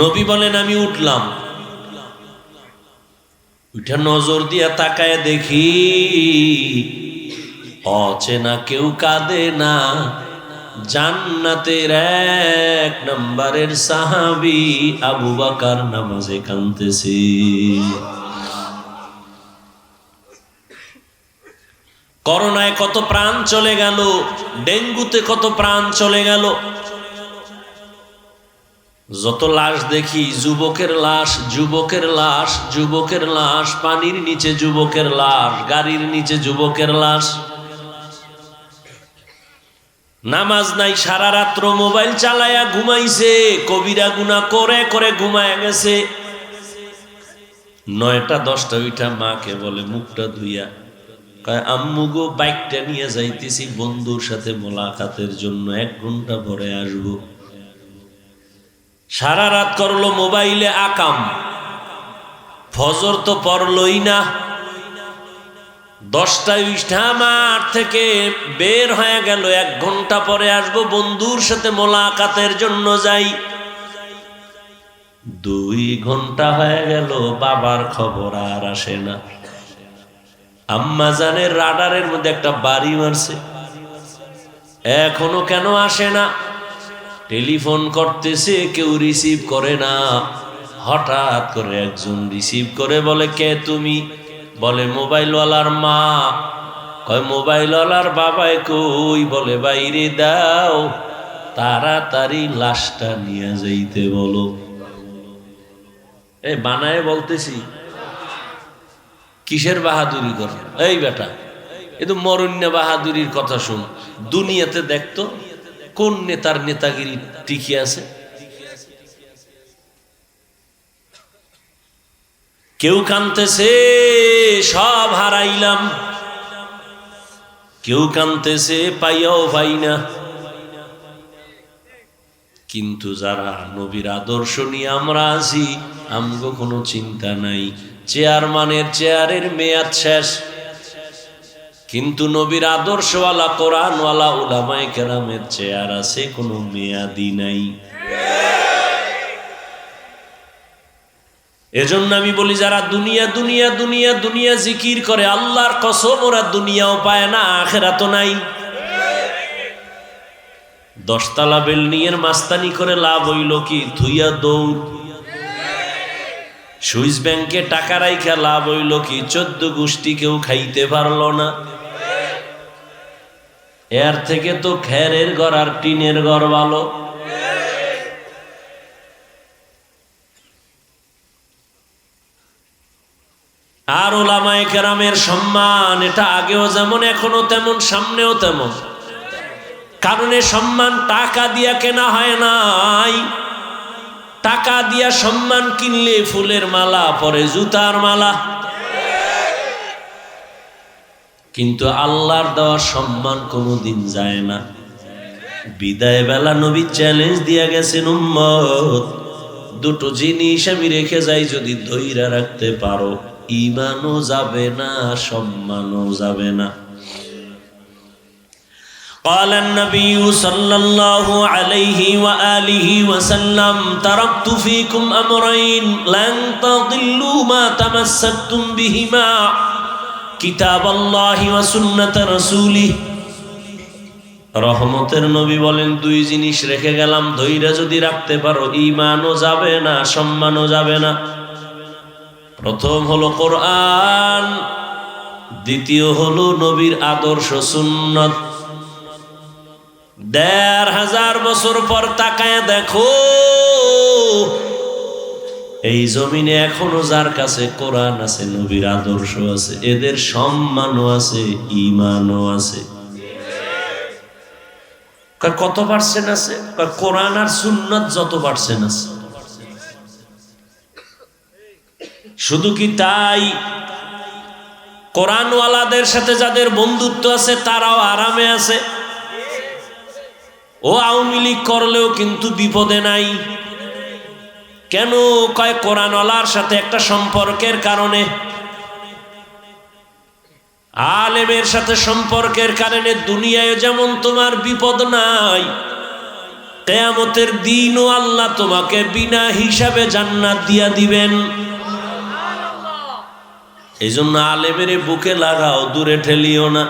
নবী বলেন আমি উঠলাম, উঠে নজর দিয়া তাকায় দেখি অচেনা কেউ কাঁদে না, জান্নাতের 1 নম্বরের সাহাবী আবু বকর নামাজে কাঁদতেছে। করোনায় কত প্রাণ চলে গেল, ডেঙ্গুতে কত প্রাণ চলে গেল। যত লাশ দেখি, যুবকের লাশ, যুবকের লাশ, যুবকের লাশ, পানির নিচে যুবকের লাশ, গাড়ির নিচে যুবকের লাশ। নামাজ নাই, সারা রাত্র মোবাইল চালায়া ঘুমাইছে, কবিরা গুনাহ করে করে ঘুমায় গেছে। 9টা 10টা উঠা মাকে বলে মুখটা ধুইয়া, কয় আম্মু গো বাইকটা নিয়ে যাইতেছি বন্ধুর সাথে মোলাকাতের জন্য, 1 ঘন্টা পরে আসবো। সারা রাত করলো মোবাইলে আকাম, ফজর তো পড়লই না। 10টায় উঠা মাঠ থেকে বের হয়ে গেল, 1 ঘন্টা পরে আসবো, বন্ধুর সাথে মোলাকাতের জন্য যাই। 2 ঘন্টা হয়ে গেল, বাবার খবর আর আসে না। আম্মা জানের রাডারের মধ্যে একটা বাড়ি মারছে, এখনো কেন আসে না? টেলিফোন করতেছে, কেউ রিসিভ করে না। হঠাৎ করে একজন রিসিভ করে, বলে কে তুমি? বলে মোবাইলওয়ালার মা। কয় মোবাইলওয়ালার বাবাই কই? বলে বাইরে দাও, তাড়াতাড়ি লাশটা নিয়ে যাইতে বলো। এই বানায় বলতেছি, কিসের বাহাদুরি কর? এই বেটা, এ তো মরণ্য বাহাদুরির কথা শুন। দুনিয়াতে দেখতো কোন নেতার নেতাগিরি টিকে আছে? কেউ কাঁদতেছে সব হারাইলাম, কেউ কাঁদতেছে পাইয়াও পাই না। কিন্তু যারা নবীর আদর্শ নিয়ে আমরা আছি, আমগো কোনো চিন্তা নাই। চেয়ারম্যানের চেয়ারের মেয়াদ শেষ, কিন্তু নবীর আদর্শওয়ালা কোরআনওয়ালা উলামায়ে কেরামের চেয়ার আছে, কোনো মেয়াদি নাই। এজন্য আমি বলি, যারা দুনিয়া দুনিয়া দুনিয়া দুনিয়া জিকির করে, আল্লাহর কসম ওরা দুনিয়াও পায় না, আখিরাতও নাই। 10 তলা বিল্ডিংয়ের মাস্তানি করে লাভ হইল কি? থুইয়া দৌড়। সুইস ব্যাংকে টাকা রাইখা লাভ হইল কি? 14 গোষ্ঠী কেউ খাইতে পারল না। এর থেকে তো খেরের ঘর আর টিনের ঘর ভালো। আর উলামায়ে কেরামের সম্মান, এটা আগেও যেমন এখনো তেমন, সামনেও তেমন। কারণ এ সম্মান টাকা দিয়া কেনা হয় নাই। টাকা দিয়া সম্মান কিনলে ফুলের মালা পরে, জুতার মালা। কিন্তু আল্লাহর দেওয়া সম্মান কোনোদিন যায় না। বিদায় বেলা নবী চ্যালেঞ্জ দিয়া গেছেন, উম্মত 2টো জিনিস আমি রেখে যাই, যদি ধইরা রাখতে পারো, ঈমানও যাবে না, সম্মানও যাবে না। قال النبي صلى الله عليه وآله وسلم تركت فيكم أمرين لن تضلوا ما تمسكتم بهما كتاب الله وسنة رسوله। রহমতের নবী বলেন, 2 জিনিস রেখে গেলাম, ধৈর্য যদি রাখতে পারো, ঈমানও যাবে না, সম্মানও যাবে না। প্রথম হলো কোরআন, দ্বিতীয় হলো নবীর আদর্শ সুন্নত। ১৫০০ বছর পর তাকায় দেখো এই জমিনে এখনো যার কাছে কোরআন আছে, নবীর আদর্শ আছে, এদের সম্মানও আছে, ঈমানও আছে। কত পার্সেন্ট আছে? কোরআন আর সুন্নাত যত পার্সেন্ট আছে। শুধু কি তাই, কোরআনওয়ালাদের সাথে যাদের বন্ধুত্ব আছে তারাও আরামে আছে। ও আওয়ামী লীগ করলেও কিন্তু বিপদে নাই। কেন? কয় কোরআনওয়ালার সাথে একটা সম্পর্কের কারণে, আলেমের সাথে সম্পর্কের কারণে দুনিয়ায় যেমন তোমার বিপদ নাই, কিয়ামতের দিনও আল্লাহ তোমাকে বিনা হিসাবে জান্নাত দিয়া দিবেন। এই জন্য আলেমের বুকে লাগাও, দূরে ঠেলিও না।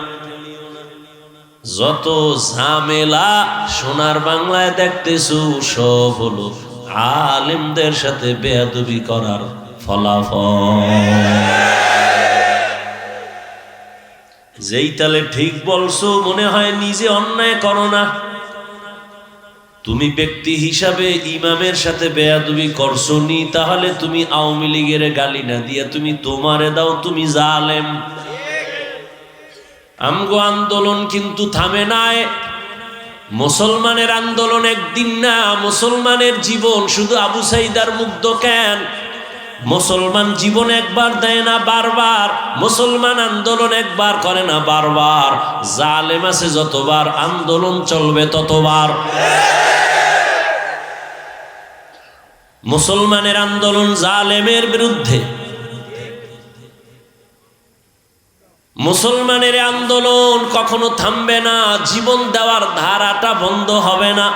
যত ঝামেলা সোনার বাংলায় দেখতেছো সব হলো আলেমদের সাথে বেয়াদবি করার ফলাফল। যেই তালে ঠিক বলছো মনে হয় নিজে অন্যায় করো না। তুমি ব্যক্তি হিসাবে ইমামের সাথে বেয়াদবি করছো নি, তাহলে তুমি আওয়ামী লীগের গালি না দিয়া তুমি তোমারে দাও, তুমি জালেম। আমগো আন্দোলন কিন্তু থামে নাই। মুসলমানের আন্দোলন একদিন না, মুসলমানের জীবন শুধু আবু সাইদার মুগ্ধ কেন, মুসলমান জীবন একবার দেয় না বারবার, মুসলমান আন্দোলন একবার করে না বারবার। জালেম আছে যতবার, আন্দোলন চলবে ততবার। মুসলমানের আন্দোলন জালেমের বিরুদ্ধে, মুসলমানের আন্দোলন কখনো থামবে না, জীবন দেওয়ার ধারাটা বন্ধ হবে না।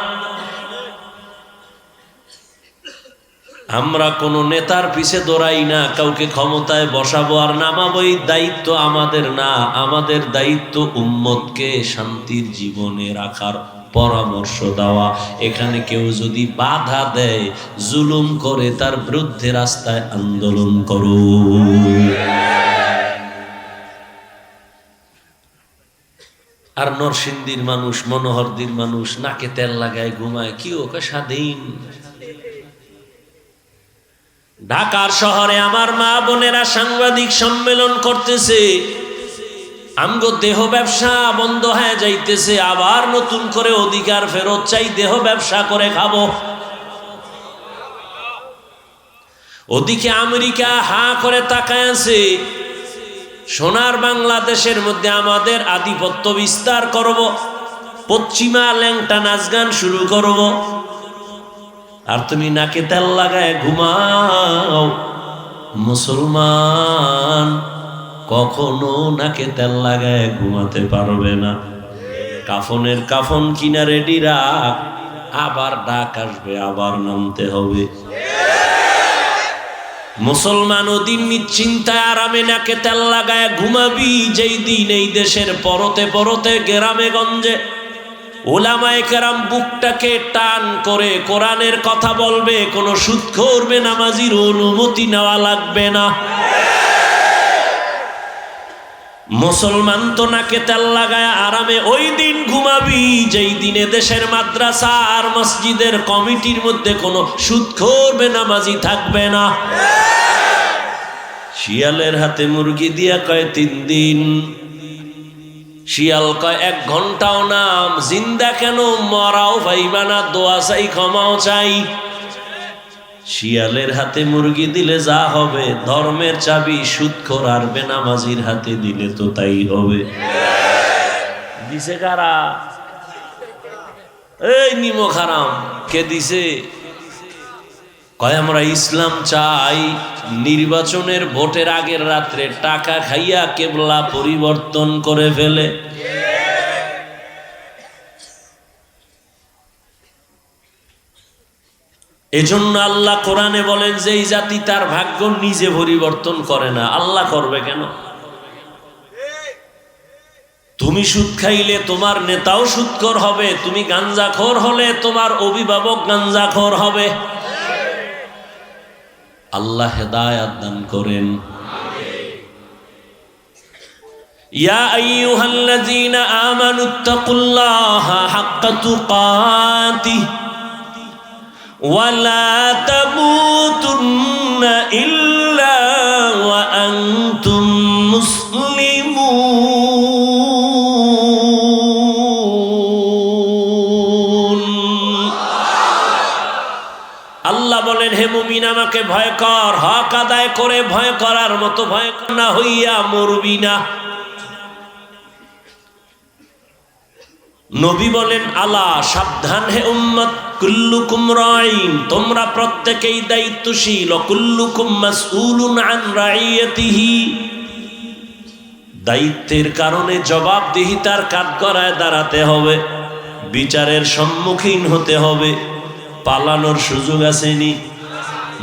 আমরা কোনো নেতার পিছে দৌড়াই না, কাউকে ক্ষমতায় বসাবো আর নামাবো, এই দায়িত্ব আমাদের না। আমাদের দায়িত্ব উম্মতকে শান্তির জীবনে রাখার পরামর্শ দেওয়া। এখানে কেউ যদি বাধা দেয়, জুলুম করে, তার বিরুদ্ধে রাস্তায় আন্দোলন করো। আর নরসিংদীর মানুষ, মনোহরদীর মানুষ নাকে তেল লাগায় ঘুমায়, কি ওকে স্বাধীন। ঢাকার শহরে আমার মা বোনেরা সাংবাদিক সম্মেলন করতেছে, আমগো দেহ ব্যবসা বন্ধ হয়ে যাইতেছে, আবার নতুন করে অধিকার ফেরত চাই, দেহ ব্যবসা করে খাবো। ওদিকে আমেরিকা হা করে তাকায় আছে, সোনার বাংলাদেশের মধ্যে আমাদের আধিপত্য বিস্তার করব, পশ্চিমা ল্যাংটা নাচ গান শুরু করব। আর তুমি নাকে তেল লাগায় ঘুমাও। মুসলমান কখনো নাকে তেল লাগায় ঘুমাতে পারবে না। কাফনের কাফন কিনা রেডি রাখ, আবার ডাক আসবে, আবার নামতে হবে। মুসলমান ওদিন নিশ্চিন্তায় আরামে নাকে তেল লাগায় ঘুমাবি, যেই দিন এই দেশের পরতে পরতে গ্রামে গঞ্জে ওলামায়ে কেরাম বুকটাকে টান করে কোরআনের কথা বলবে, কোনো সুদখোর বেনামাজির অনুমতি নেওয়া লাগবে না। মুসলমান তো নাকে তেল লাগায় আরামে ওই দিন ঘুমাবি, যেই দিনে দেশের মাদ্রাসা আর মসজিদের কমিটির মধ্যে কোনো সুদখোর বেনামাজি থাকবে না। শিয়ালের হাতে মুরগি দিয়া কয় 3 দিন, শিয়াল কয় 1 ঘন্টাও না, জিন্দা কেন, মরাও পাইবা না, দোয়া চাই, ক্ষমাও চাই। শিয়ালের হাতে মুরগি দিলে যা হবে, ধর্মের চাবি সুদখোর আর বেনামাজির হাতে দিলে তো তাই হবে। দিছে কারা? এই নিমক হারাম কে দিছে? কয় আমরা ইসলাম চাই। নির্বাচনের ভোটের আগের রাত্রে টাকা খাইয়া কেবলা পরিবর্তন করে ফেলে। এজন্য আল্লাহ কোরআনে বলেন যে এই জাতি তার ভাগ্য নিজে পরিবর্তন করে না, আল্লাহ করবে কেন? তুমি সুদ খাইলে তোমার নেতাও সুদখোর হবে, তুমি গাঞ্জাখোর হলে তোমার অভিভাবক গাঞ্জাখোর হবে। আল্লাহ হেদায়েত দান করেন। ইয়া আইয়ুহাল্লাযীনা আমানুত্তাকুল্লাহা হাক্কা তুকাতিহি ওয়া লা তামুতুন্না ইল্লা ওয়া আনতুম মুসলিমুন। আল্লাহ বলেন, হে মুমিন আমাকে ভয় কর, হক আদায় করে ভয় করার মতো ভয় না হইয়া মরবি না। নবী বলেন, আলা সাবধান হে উম্মত, কুল্লুকুম রাইন, তোমরা প্রত্যেকেই দায়িত্বশীল, কুল্লুকুম মাসউলুন আন রাইয়াতিহি, দায়িত্বের কারণে জবাবদিহিতার কাঠগড়ায় দাঁড়াতে হবে, বিচারের সম্মুখীন হতে হবে। পালানোর সুযোগ আসেনি।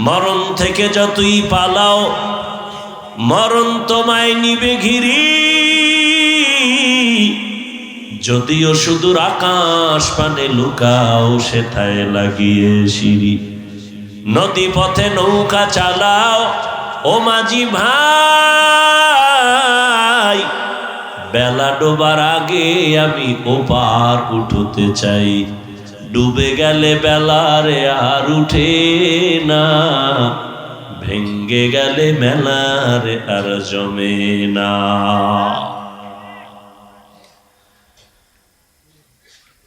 মরণ থেকে যতই পালাও মরণ তোমায় নিবে ঘিরি, যদিও সুদূর আকাশ পানে লুকাও সেথায় লাগিয়ে সিঁড়ি। নদী পথে নৌকা চালাও ও মাঝি ভাই, বেলা ডোবার আগে আমি ওপার উঠতে চাই। ডুবে গেলে বেলারে আর উঠে না, ভেঙ্গে গেলে মেলারে আর জমে না।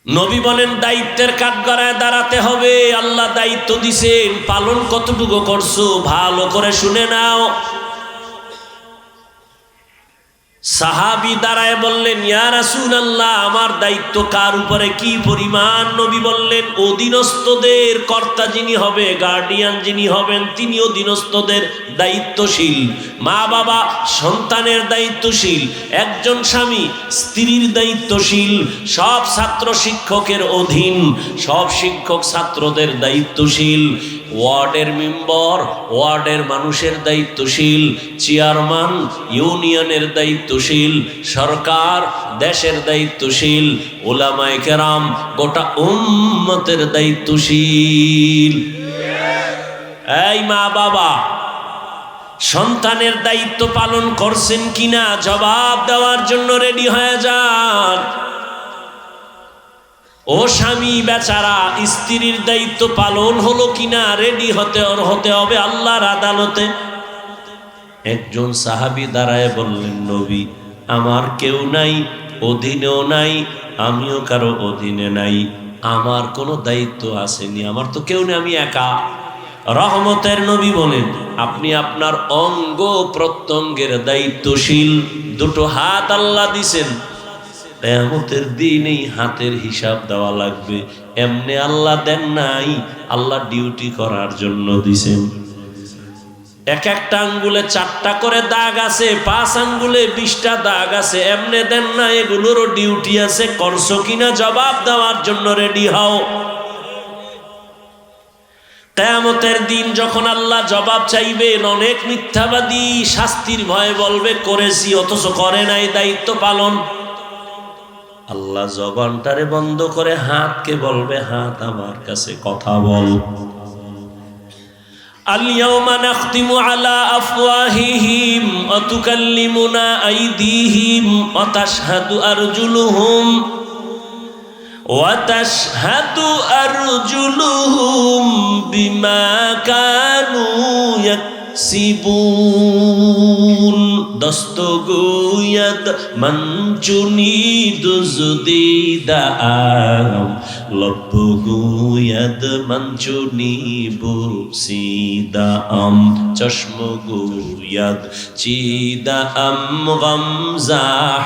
নবী বলেন, দায়িত্বের কাঠগড়ায় দাঁড়াতে হবে। আল্লাহ দায়িত্ব দিছেন, পালন কতটুকু করছো ভালো করে শুনে নাও। সাহাবী দাঁড়ায় বললেন, ইয়া রাসূলুল্লাহ, আমার দায়িত্ব কার উপরে কি পরিমাণ? নবী বললেন, অধীনস্থদের কর্তা যিনি হবে, গার্ডিয়ান যিনি হবেন, তিনি অধীনস্থদের দায়িত্বশীল। মা বাবা সন্তানের দায়িত্বশীল, একজন স্বামী স্ত্রীর দায়িত্বশীল, সব ছাত্র শিক্ষকের অধীন, সব শিক্ষক ছাত্রদের দায়িত্বশীল, ওয়ার্ডের মেম্বার ওয়ার্ডের মানুষের দায়িত্বশীল, চেয়ারম্যান ইউনিয়নের দায়িত্বশীল, সরকার দেশের দায়িত্বশীল, উলামায়ে কেরাম গোটা উম্মতের দায়িত্বশীল। এই মা বাবা, সন্তানের দায়িত্ব পালন করছেন কিনা জবাব দেওয়ার জন্য রেডি হয়ে যান। ও স্বামী বেচারা, স্ত্রীর দায়িত্ব পালন হলো কিনা রেডি হতে হবে আল্লাহর আদালতে। একজন সাহাবী দাঁড়ায় বললেন, নবী, আমার কেউ নাই, অধীনেও নাই, আমিও কারো অধীনে নাই, আমার কোনো দায়িত্ব আসেনি, আমার তো কেউ নেই, আমি একা। রহমতের নবী বলেন, আপনি আপনার অঙ্গ প্রত্যঙ্গের দায়িত্বশীল। দুটো হাত আল্লাহ দিছেন, কিয়ামতের দিন এই হাতের হিসাব দেওয়া লাগবে। এমনি আল্লাহ দেন নাই, আল্লাহ ডিউটি করার জন্য দিছেন। এক একটা আঙ্গুলে 4টা করে দাগ আছে, 5 আঙ্গুলে 20টা দাগ আছে, এমনি দেন না, এগুলোরও ডিউটি আছে। করছো কিনা জবাব দেওয়ার জন্য রেডি হও। কিয়ামতের দিন যখন আল্লাহ জবাব চাইবেন, অনেক মিথ্যাবাদী শাস্তির ভয়ে বলবে করেছি, অথচ করে নাই দায়িত্ব পালন। আল্লাহ জবানটারে বন্ধ করে হাতকে বলবে, হাত আমার কাছে কথা বল। আল-ইয়াওমা নাখতিমু আলা আফওয়াহিহিম ওয়া তুকাল্লিমুনা আইদিহিম ওয়া তাশহাদু আরজুলুহুম বিমা কানু ইয়াকসিবুন। দস্তগোয়দ মঞ্চুনি দুজদিদাম লব্বগোয়দ মঞ্চুনি বুসিদাম চশমগোয়দ চিদাম গমজাহারাম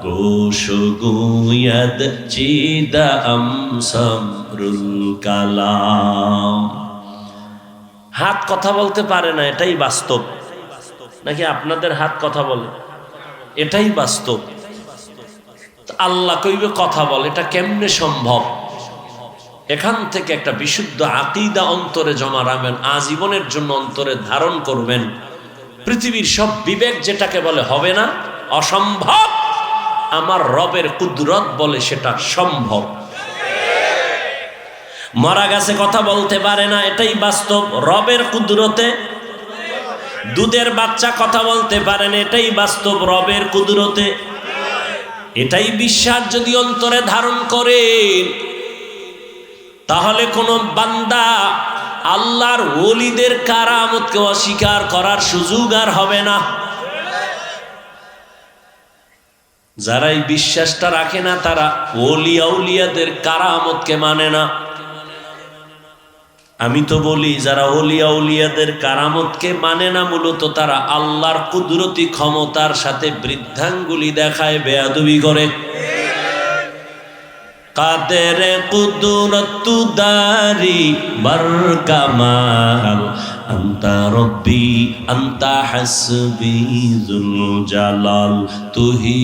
গোশগোয়দ চিদাম সমরুল কালাম। হাত কথা বলতে পারে না, এটাই বাস্তব। নাকি আপনাদের হাত কথা বলে? এটাই বাস্তব। আল্লাহ কইবে কথা বলে, এটা কেমনে সম্ভব? এখান থেকে একটা বিশুদ্ধ আকীদা অন্তরে জমা রাখবেন, আজীবনের জন্য অন্তরে ধারণ করবেন। পৃথিবীর সব বিবেক যেটাকে বলে হবে না, অসম্ভব, আমার রবের কুদরত বলে সেটা সম্ভব। মরা গেছে কথা বলতে পারে না, এটাই বাস্তব। রবের কুদরতে দুধের বাচ্চা কথা বলতে পারেন, এটাই বাস্তব রবের কুদরতে। এটাই বিশ্বাস যদি অন্তরে ধারণ করেন, তাহলে কোন বান্দা আল্লাহর ওলিদের কারামতকে অস্বীকার করার সুযোগ আর হবে না। যারা এই বিশ্বাসটা রাখে না, তারা ওলি আউলিয়াদের কারামতকে মানে না। আমি তো বলি, যারা ওলি আউলিয়াদের কারামতকে মানে না, মূলত তারা আল্লাহর কুদরতি ক্ষমতার সাথে বৃদ্ধাঙ্গুলি দেখায়, বেয়াদবি করে। কাদের কুদরত দারি বরকামাল আন্তা রব্বি আন্তা হাসবি যুল জালাল তুহি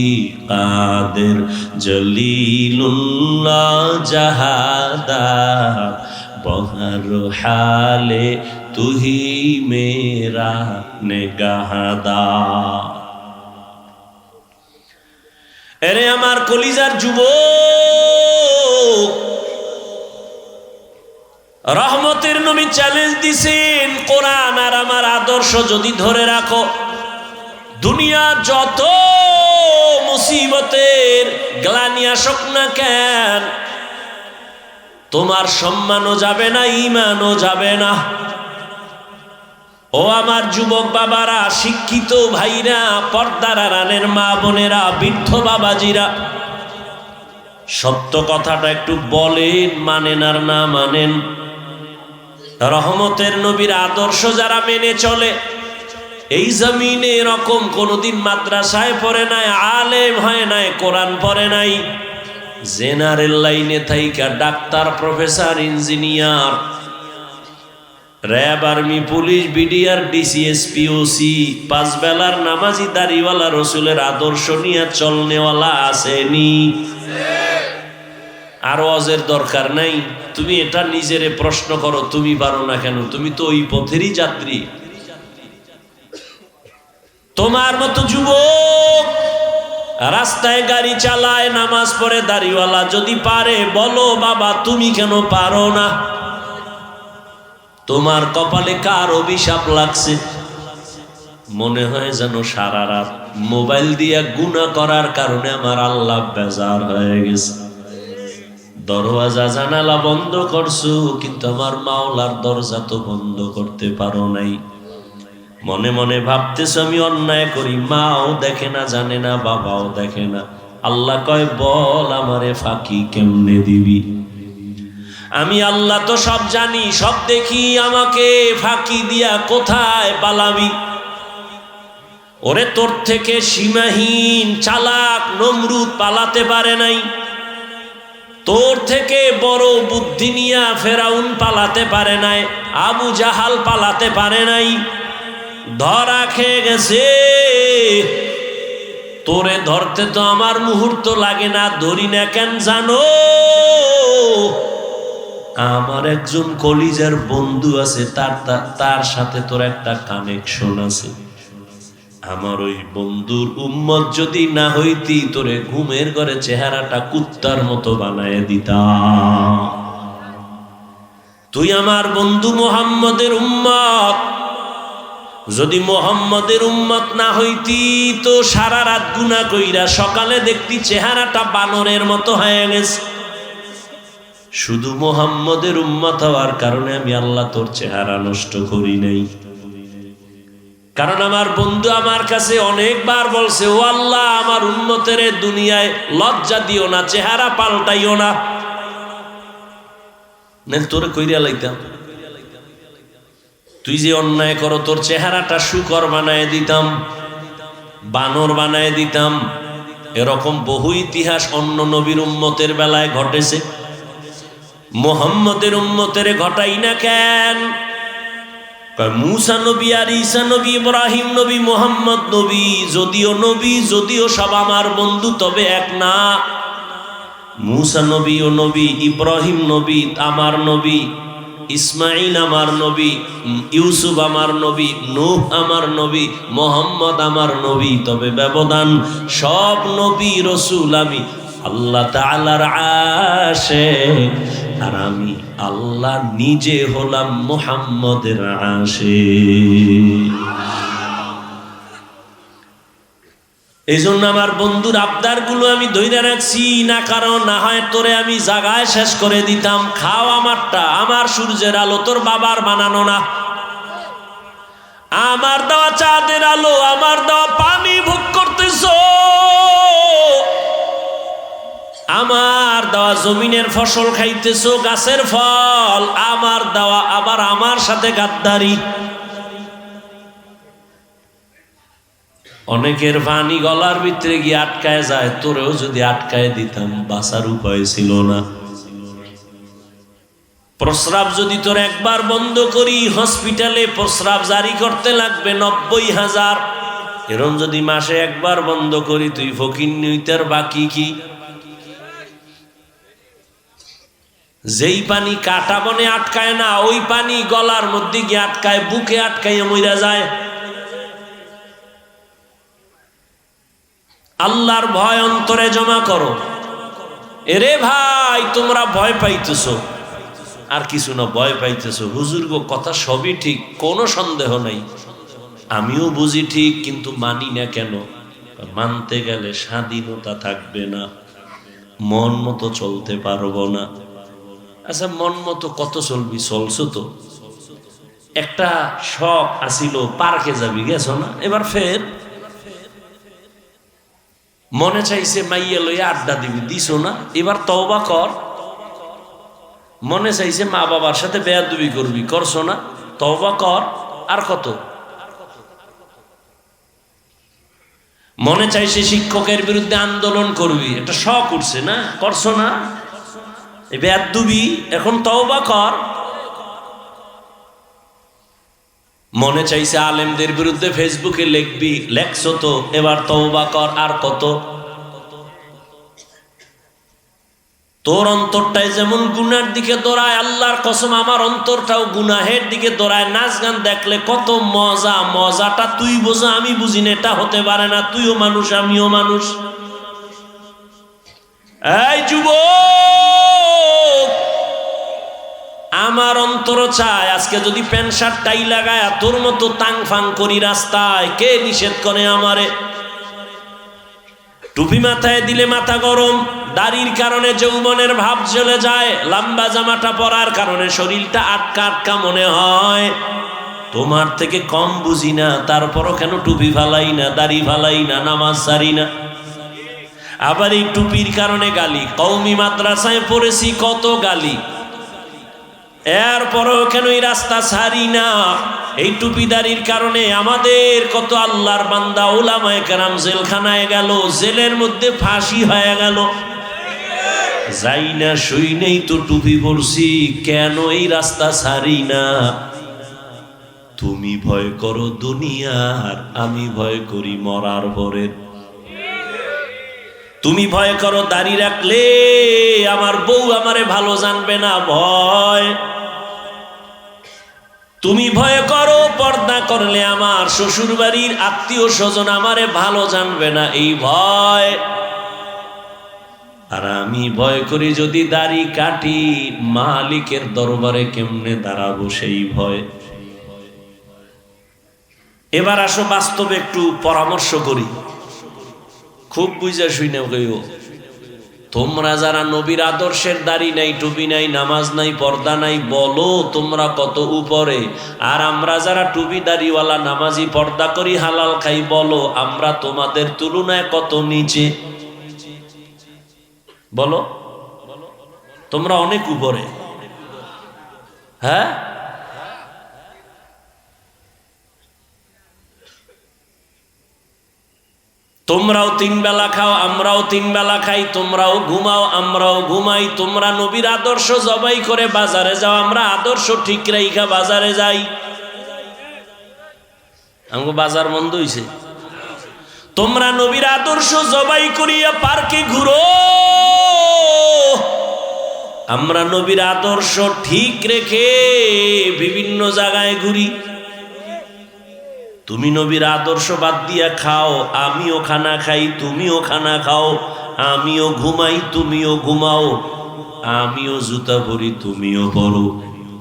কাদের জলিলুল্লাহ জাহাদা বহর হালে তুহি মেরা নেগাহাদা। এরে আমার কলিজার যুবক, রহমতের নবী চ্যালেঞ্জ দিছেন, কোরআন আর আমার আদর্শ যদি ধরে রাখো, দুনিয়ার যত মুসিবতের গ্লানি আসুক না কেন, তোমার সম্মানও যাবে না, ঈমানও যাবে না। ও আমার যুবক বাবারা, শিক্ষিত ভাইরা, পর্দার আড়ালের মা বোনেরা, বৃদ্ধ বাবাজিরা, সত্য কথাটা একটু বলেন, মানেন আর না মানেন। রহমতের নবীর আদর্শ যারা মেনে চলে, এই জমিনে এরকম কোনোদিন মাদ্রাসায় পড়ে নাই, আলেম হয় নাই, কোরআন পড়ে নাই, জেনারেল লাইনে থাইকা doctor, professor, engineer, RAB, army, police, BDR, DC SP, OC, পাঁচ বেলার নামাজি, দাড়িওয়ালা, রসুলের আদর্শ নিয়ে চলনেওয়ালা আসেনি। আর ওয়াজের দরকার নাই। তুমি এটা নিজেরে প্রশ্ন করো, তুমি পারো না কেন? তুমি তো ওই পথেরই যাত্রী। তোমার মতো যুবক রাস্তায় গাড়ি চালায়, নামাজ পড়ে, দাড়িওয়ালা যদি পারে, বলো বাবা তুমি কেন পারো না? তোমার কপালে কার অভিশাপ লাগছে? মনে হয় যেন সারা রাত মোবাইল দিয়ে গুনাহ করার কারণে আমার আল্লাহ বেজার হয়ে গেছে। দরওয়াজা জানালা বন্ধ করছো, কিন্তু আমার মাওলার দরজা তো বন্ধ করতে পারো নাই। মনে মনে ভাবতেছো আমি অন্যায় করি, মাও দেখে না, জানে না, বাবাও দেখে না। আল্লাহ কয়, বল আমারে ফাঁকি কেমনে দিবি? আমি আল্লাহ তো সব জানি, সব দেখি, আমাকে ফাঁকি দিয়া কোথায় পালাবি? ওরে তোর থেকে সীমাহীন চালাক নমরুদ পালাতে পারে নাই, তোর থেকে বড় বুদ্ধি নিয়া ফেরাউন পালাতে পারে নাই, আবু জাহাল পালাতে পারে নাই। ধরা খেয়ে গেছে। তোরে ধরতে তো আমার মুহূর্ত লাগে না, ধরি না কেন জানো? আমার একজন কলিজার বন্ধু আছে, তার সাথে তোর একটা কানেকশন আছে। আমার ওই বন্ধুর উম্মত যদি না হইতি, তোরে ঘুমের ঘরে চেহারাটা কুত্তার মতো বানায় দিতাম। তুই আমার বন্ধু মুহাম্মদের উম্মত। যদি মুহাম্মদের উম্মত না হইতি, তো সারা রাত গুনাহ কইরা সকালে দেখতি চেহারাটা বানরের মতো হয়ে গেছে। শুধু মুহাম্মদের উম্মত হওয়ার কারণে আমি আল্লাহ তোর চেহারা নষ্ট করি নাই। কারণ আমার বন্ধু আমার কাছে অনেকবার বলছে, ও আল্লাহ, আমার উম্মতের দুনিয়ায় লজ্জা দিও না, চেহারা পাল্টাইও না। তোরে কইরা লাইতাম, তুই যে অন্যায় করো, তোর চেহারাটা শুকর বানায় দিতাম, বানর বানায় দিতাম। এরকম বহু ইতিহাস অন্য নবীর উম্মতের বেলায় ঘটেছে। মুহাম্মদের উম্মতের ঘটাই না কেন? মূসা নবী আর ঈসা নবী, ইব্রাহিম নবী, মুহাম্মদ নবী, যদিও সব আমার বন্ধু, তবে এক না। মূসা নবী ও নবী, ইব্রাহিম নবী আমার নবী, ইসমাইল আমার নবী, ইউসুফ আমার নবী, নূহ আমার নবী, মুহাম্মদ আমার নবী। তবে ব্যবধান, সব নবী রসুল আমি আল্লাহ তাআলার আশিক, আর আমি আল্লাহ নিজে হলাম মুহাম্মদের আশিক। এই জন্য আমার বন্ধুর আবদারগুলো আমি ধইরা রাখছি না, কারণ না হয় তোরে আমি জাগায় শেষ করে দিতাম। খাও আমারটা, আমার সূর্যের আলো তোর বাবার বানানো না, আমার দেওয়া চাঁদের আলো, আমার দেওয়া পানি ভোগ করতেছ, আমার দেওয়া জমিনের ফসল খাইতেছ, গাছের ফল আমার দেওয়া, আবার আমার সাথে গাদ্দারি। অনেকের পানি গলার ভিতরে গিয়ে আটকায় যায়, তোরেও যদি আটকায় দিতাম বাঁচার উপায় ছিল না। প্রস্রাব যদি তোর একবার বন্ধ করি, হসপিটালে প্রস্রাব জারি করতে লাগবে 90,000। এরম যদি মাসে একবার বন্ধ করি, তুই ফকির নিইতার বাকি কি? যেই পানি কাটা বনে আটকায় না, ওই পানি গলার মধ্যে গিয়ে আটকায়, বুকে আটকাইয়া মইরা যায়। আল্লাহর ভয় অন্তরে জমা করো। এরে ভাই, তোমরা ভয় পাইতেছ, আর কিছু না, ভয় পাইতেছ। হুজুর গো, কথা সবই ঠিক, কোনো সন্দেহ নাই, আমিও বুঝি ঠিক, কিন্তু মানি না কেন? মানতে গেলে স্বাধীনতা থাকবে না, মন মতো চলতে পারবো না। আচ্ছা, মন মতো কত চলবি? চলছো তো। একটা শখ আসিল, পার্কে যাবি, গেছো না? এবার ফের মনে চাইছে মাইয়া লইয়া আড্ডা দিবি, দিছো না? এবার তওবা কর। মনে চাইছে মা বাবার সাথে বেয়াদবি করবি, করছো না? তওবা কর। আর কত? মনে চাইছে শিক্ষকের বিরুদ্ধে আন্দোলন করবি, একটা শখ উঠছে না, করছো না? এই বেয়াদবি, এখন তওবা কর। মনে চাইছে আলেমদের বিরুদ্ধে ফেসবুকে লিখবি, লেখছো তো, এবার তওবা কর। আর কত? তোর অন্তরটাই যেমন গুনার দিকে দৌড়ায়, আল্লাহর কসম আমার অন্তরটাও গুনাহের দিকে দৌড়ায়। নাচ গান দেখলে কত মজা, মজাটা তুই বোঝা, আমি বুঝি না। এটা হতে পারে না, তুইও মানুষ আমিও মানুষ। এই যুবক, আমার অন্তর চায় আজকে যদি প্যান্ট শার্ট টাই লাগায় তোর মতো তাং ফাং করি রাস্তায়, কে নিষেধ করে আমারে? টুপি মাথায় দিলে মাথা গরম, দাড়ির কারণে যৌবনের ভাব চলে যায়, লম্বা জামাটা পরার কারণে শরীরটা আটকা আটকা মনে হয়। তোমার থেকে কম বুঝি না, তারপরও কেন টুপি ফালাই না, দাড়ি ফালাই না, নামাজ সারি না? আবার এই টুপির কারণে গালি, কওমি মাদ্রাসায় পড়েছি কত গালি, এরপরও কেন এই রাস্তা ছাড়ি না? এই টুপিদারির কারণে আমাদের কত আল্লাহর বান্দা উলামায়ে কেরাম জেলখানায় গেল, জেলের মধ্যে ফাঁসি হয়ে গেল। যাই না শুই নেই তো টুপি পরছি, কেন এই রাস্তা ছাড়ি না? তুমি ভয় করো দুনিয়ার, আমি ভয় করি মরার পরে। তুমি ভয় করো দাড়ি রাখলে আমার বউ আমারে ভালো জানবে না, ভয়। তুমি ভয় করো পর্দা করলে আমার শ্বশুর বাড়ির আত্মীয় স্বজন আমারে ভালো জানবে না, এই ভয়। আর আমি ভয় করি যদি দাড়ি কাটি মালিকের দরবারে কেমনে দাঁড়াবো, সেই ভয়। এবার আসো বাস্তবে একটু পরামর্শ করি, খুব বুঝা শুনে গইও। তোমরা যারা নবীর আদর্শের দাড়ি নাই, টুপি নাই, নামাজ নাই, পর্দা নাই, বলো তোমরা কত উপরে। আর আমরা যারা টুপি দাড়িওয়ালা, নামাজি, পর্দা করি, হালাল খাই, বলো আমরা তোমাদের তুলনায় কত নিচে। বলো, তোমরা অনেক উপরে। হ্যাঁ, তোমরাও 3 বেলা খাও, আমরাও 3 বেলা খাই, তোমরাও ঘুমাও, আমরাও ঘুমাই। তোমরা নবীর আদর্শ জবাই করে বাজারে যাও, আমরা আদর্শ ঠিক রাইখা বাজারে যাই। আমগো বাজার বন্ধ হইছে। তোমরা নবীর আদর্শ জবাই করিয়া পার্কে ঘুরো, আমরা নবীর আদর্শ ঠিক রেখে বিভিন্ন জায়গায় ঘুরি। তুমি নবীর আদর্শ বাদ দিয়া খাও, আমিও খানা খাই, তুমিও খানা খাও, আমিও ঘুমাই, তুমিও ঘুমাও। আমিও জুতা পরি, তুমিও পরো,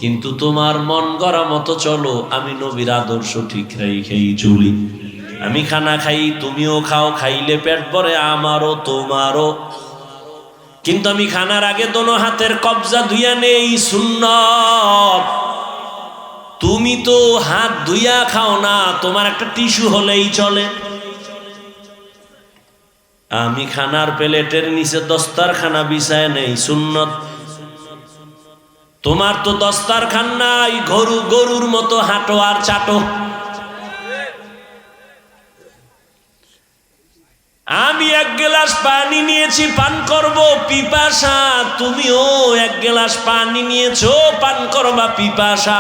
কিন্তু তোমার মন গড়া মতো চলো। আমি নবীর আদর্শ ঠিক রেখেই চলি। আমি খানা খাই, তুমিও খাও, খাইলে পেট ভরে আমারও তোমারও, কিন্তু আমি খানার আগে দোনো হাতের কবজা ধুইয়া নেই, সুন্নত। তুমি তো হাত ধুইয়া খাও না, তোমার একটা টিস্যু হলেই চলে। আমি খানার প্লেটের নিচে দস্তারখানা বিছায় নেই, সুন্নত। তোমার তো দস্তারখান নাই, গরুর মতো হাঁটো আর চাটো। আমি এক গ্লাস পানি নিয়েছি, পান করব পিপাসা, তুমিও এক গ্লাস পানি নিয়েছো, পান করবা পিপাসা।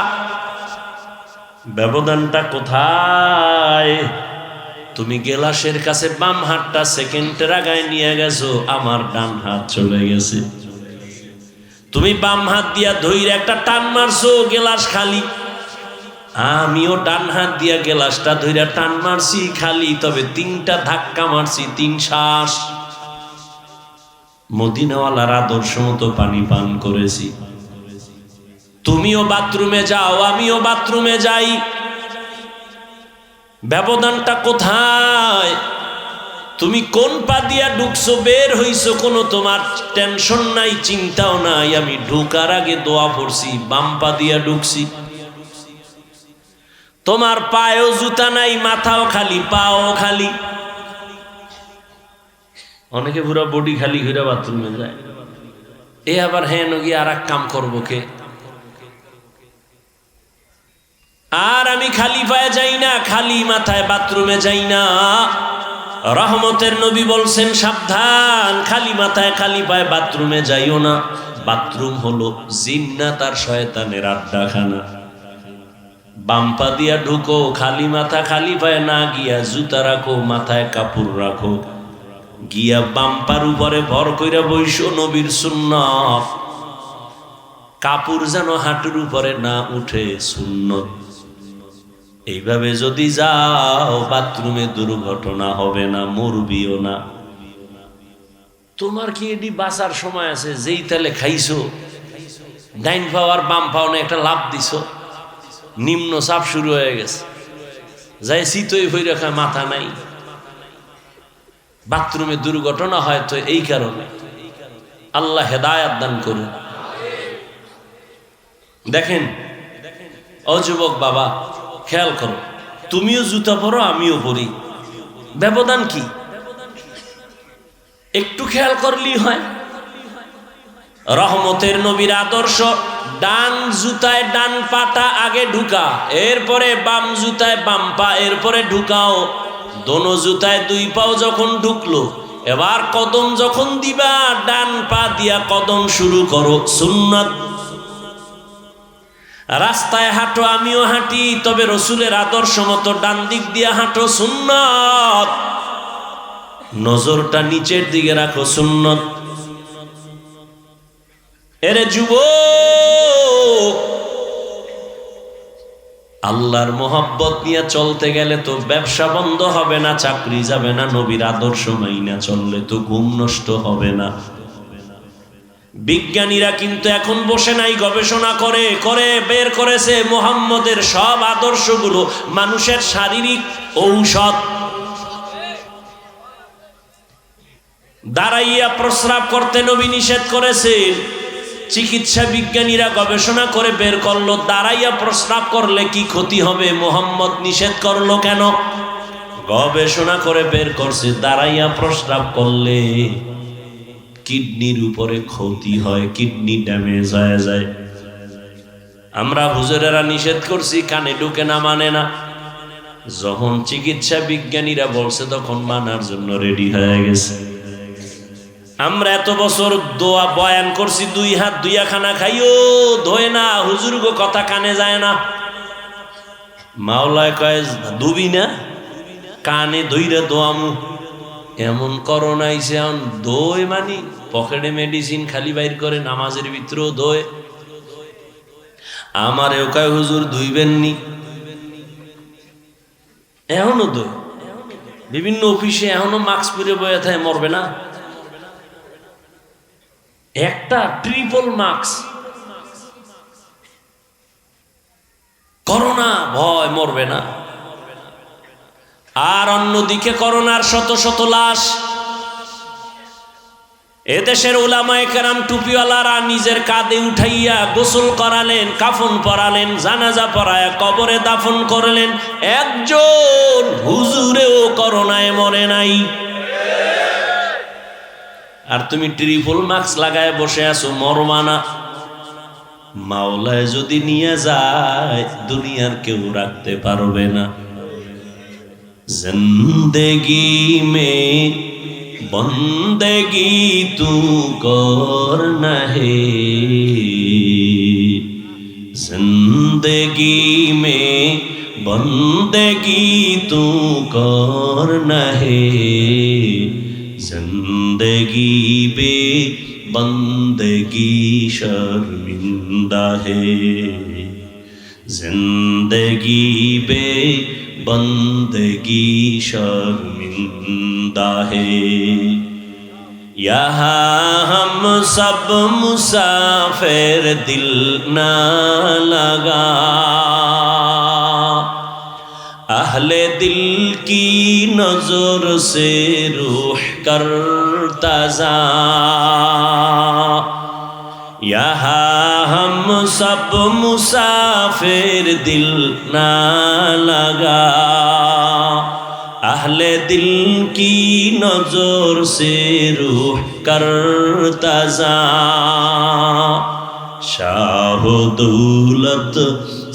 ব্যবধানটা কোথায়? তুমি গেলাসের কাছে বাম হাতটা সেকেন্ডের আগায় নিয়ে গেছো, আমার ডান হাত চলে গেছে। তুমি বাম হাত দিয়া ধইরে একটা টান মারছো, গেলাস খালি। আমিও ডান হাত দিয়া গেলাসটা ধইরা টান মারছি, খালি। তবে 3টা ধাক্কা মারছি, 3 শ্বাস। মদিনাওয়ালার আদর্শ মতো পানি পান করেছি। তুমিও বাথরুমে যাও, আমিও বাথরুমে যাই। ব্যবধানটা কোথায়? তুমি কোন পা দিয়া ঢুকছো, বের হইছো, কোনো তোমার টেনশন নাই, চিন্তাও নাই। আমি ঢুকার আগে দোয়া পড়ছি, বাম পা দিয়া ঢুকছি। তোমার পায়েও জুতা নাই, মাথাও খালি, পাও খালি। অনেকে পুরো বডি খালি ঘুরে বাথরুমে যায়। এ আবার হ্যাঁ নগি আর এক কাম করবো কে? আর আমি খালি পায়ে যাই না, খালি মাথায় বাথরুমে যাই না। রহমতের নবী বলছেন, সাবধান, খালি মাথায় খালি পায়ে বাথরুমে যাইও না। বাথরুম হলো জিন্নাত আর শয়তানের আড্ডাখানা। বাম্পা দিয়া ঢুকো, খালি মাথা খালি পায়ে না গিয়া জুতা রাখো, মাথায় কাপড় রাখো, গিয়া বাম্পার উপরে ভর কইরা বইসো, নবীর সুন্নাত। কাপড় যেন হাঁটুর উপরে না উঠে, সুন্নত। এইভাবে যদি যাও, বাথরুমে দুর্ঘটনা হবে না, মরবিও না। তোমার কি এটি বাঁচার সময় আছে? যেই তালে খাইছো, ডাইন পাওয়ার বাম পাও না, একটা লাভ দিছো, নিম্ন চাপ শুরু হয়ে গেছে, যাই শীতই হয়ে রাখা, মাথা নাই। বাথরুমে দুর্ঘটনা হয় তো এই কারণে। আল্লাহ হেদায়াত দান করুন। দেখেন ও যুবক বাবা, খেয়াল করো, তুমিও জুতা পরো, আমিও পরি, ব্যবধান কি? একটু খেয়াল করলেই হয়। রহমতের নবীর আদর্শ, ডান জুতায় ডান পাটা আগে ঢুকা, এরপরে বাম জুতায় বাম পা, এরপরে ঢুকাও। দোনো জুতায় 2 পাও যখন ঢুকলো, এবার কদম যখন দিবা, ডান পা দিয়া কদম শুরু করো, সুন্নাত। রাস্তায় হাঁটো, আমিও হাঁটি, তবে রসুলের আদর্শ মতো ডান দিক দিয়া হাঁটো, সুন্নাত। নজরটা নিচের দিকে রাখো, সুন্নাত। এরে যুবক, আল্লাহর মোহাব্বত নিয়ে চলতে গেলে তো ব্যবসা বন্ধ হবে না, চাকরি যাবে না। নবীর আদর্শ মাইনা চললে তো ঘুম নষ্ট হবে না। বিজ্ঞানীরা কিন্তু এখন বসে নাই, গবেষণা করে করে বের করেছে মুহাম্মদের সব আদর্শগুলো মানুষের শারীরিক ঔষধ। দাঁড়াইয়া প্রস্রাব করতে নবী নিষেধ করেছেন। চিকিৎসা বিজ্ঞানীরা গবেষণা করে বের করলো, দাঁড়াইয়া প্রস্রাব করলে কি ক্ষতি হবে, মুহাম্মদ নিষেধ করলো কেন? গবেষণা করে বের করছে, দাঁড়াইয়া প্রস্রাব করলে কিডনির উপরে ক্ষতি হয়, কিডনি ড্যামেজ হয়ে যায়। আমরা হুজুরেরা নিষেধ করছি, কানে ঢুকে না, মানে না। যখন চিকিৎসা বিজ্ঞানীরা বলছে, তখন মানার জন্য রেডি হয়ে গেছে। আমরা এত বছর দোয়া বয়ান করছি, 2 হাত 2 খানা খাইও ধোয় না, হুজুর গো কথা কানে যায় না। মাওলায় কয়, দুবি না, কানে ধইরা দোয়ামু। এমন করোনা আইছে, এখন দোয় মানি পকেটে মেডিসিন খালি বাইর করে, নামাজের ভিতরেও দোয়। আমার কয়, হুজুর ধুইবেননি, এখনো দোয়। বিভিন্ন অফিসে এখনো মাস্ক পরে বয়ে থাকে, মরবে না। একটা ট্রিপল মার্কস। করোনা ভয়, মরবে না। আর অন্যদিকে করোনার শত শত লাশ। এদেশের উলামায়ে কেরাম টুপিওয়ালারা নিজের কাঁধে উঠাইয়া গোসল করালেন, কাফন পরালেন, জানাজা পরায়া কবরে দাফন করলেন। একজন হুজুরেও করোনায় মরে নাই। আর তুমি ট্রিপল মাস্ক লাগায় বসে আছো, মরবা না। মাওলায় যদি নিয়ে যায় দুনিয়ার কেউ রাখতে পারবে না। জিন্দেগি মে বন্দেগি তু করনা হে, জিন্দেগি মে বন্দেগি তু করনা হে, जिंदगी बे बंदगी शर्मिंदा है, जिंदगी बे बंदगी शर्मिंदा है। यहाँ हम सब मुसाफिर दिल ना लगा, अहले दिल की नजर से रूह करता जा, यहाँ हम सब मुसाफिर दिल ना लगा, अहले दिल की नजर से रूह करता जा। शाह दौलत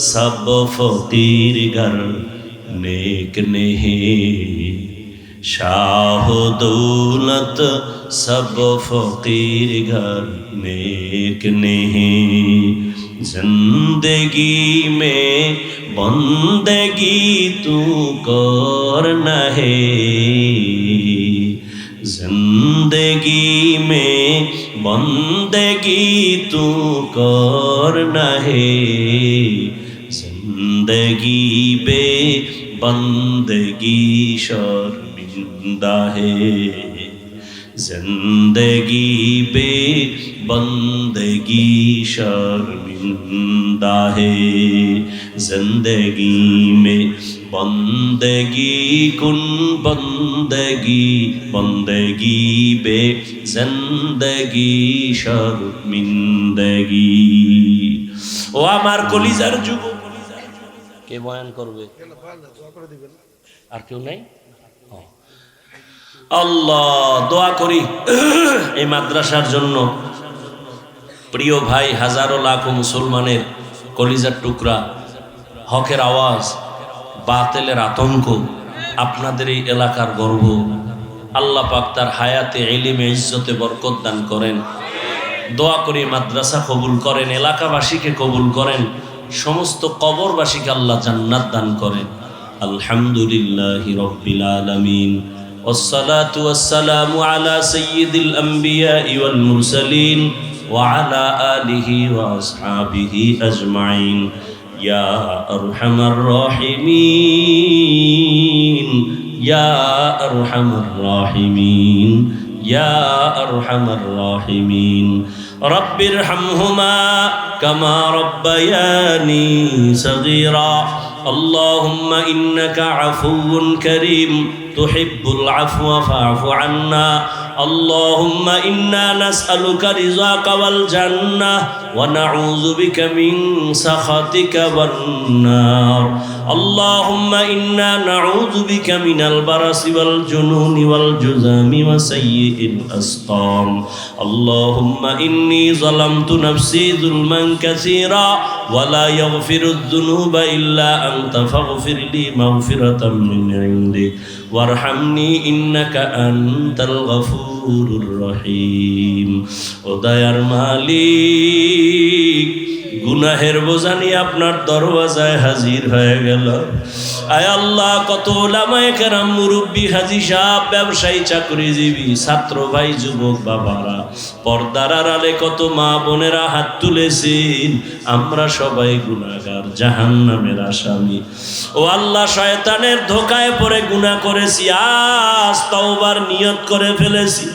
सब फकीर घर नेक नहीं, शाह दौलत सब फकीर घर नेक नहीं, जिंदगी में बंदगी तू करना है, जिंदगी में बंदगी तू करना है, जिंदगी बे बंदगी शर्मिंदा है, जिंदगी बे बंदगी शर्मिंदा है, जिंदगी में बंदगी कुन बंदगी, बंदगी बे जिंदगी शर्मिंदगी। ও আমার কলিজার যুবক, কে বয়ান করবে? আর কেউ নাই? আল্লাহ, দোয়া করি এই মাদ্রাসার জন্য। প্রিয় ভাই, হাজারো লাখো মুসলমানের কলিজার টুকরা, হকের আওয়াজ, বাতিলের আতঙ্ক, আপনাদের এই এলাকার গর্ব। আল্লাহ পাক তার হায়াতে, ইলমে, ইজ্জতে বরকত দান করেন। দোয়া করি মাদ্রাসা কবুল করেন, এলাকাবাসীকে কবুল করেন, সমস্ত কবরবাসীকে আল্লাহ জান্নাত দান করেন। আলহামদুলিল্লাহি রাব্বিল আলামিন, ওয়াসসালাতু ওয়াসসালামু আলা সাইয়্যিদিল আমবিয়া ওয়াল মুরসালিন ওয়া আলা আলিহি ওয়া আসহাবিহি আজমাইন। ইয়া আরহামার রাহিমিন, ইয়া আরহামার রাহিমিন, ইয়া আরহামার রাহিমিন। রব্বিরহামহুমা কামা রব্বায়ানি সগীরা। আল্লাহুম্মা ইন্নাকা আফুউন কারীম তুহিব্বুল আফওয়া ফা'ফু আন্না। আল্লাহুম্মা ইন্না নাসআলুকা রিযাকা ওয়াল জান্নাহ ওয়া নাউযু বিকা মিন সাখাতিকা ওয়ান নার। আল্লাহুম্মা ইন্না নাউযু বিকা মিনাল বারাসি ওয়াল জুনুনি ওয়াল জুযামি ওয়া সাইয়্যিল আসকাম। আল্লাহুম্মা ইন্নী যালামতু নাফসি যুলমান কাসীরা ওয়া লা ইয়াগফিরুয যুনুবা ইল্লা আনতা ফাগফিরলি মাগফিরাতাম মিন ইনদিক ওয়ারহামনি ইন্নাকা আনতাল গফুরুর রহিম। ও দয়ার মালিক, গুনাহের বোঝা নিয়ে আপনার দরওয়াজায় হাজির হয়ে গেল। আয় আল্লাহ, কত ওলামায়ে কেরাম, মুরব্বী, হাজী সাহেব, ব্যবসায়ী, চাকরিজীবী, ছাত্র ভাই, যুবক বাবারা, পর্দার আড়ালে কত মা বোনেরা হাত তুলেছেন। আমরা সবাই গুনাহগার, জাহান্নামের আসামি। ও আল্লাহ, শয়তানের ধোকায় পড়ে গুনাহ করেছি, আজ তওবার নিয়ত করে ফেলেছি,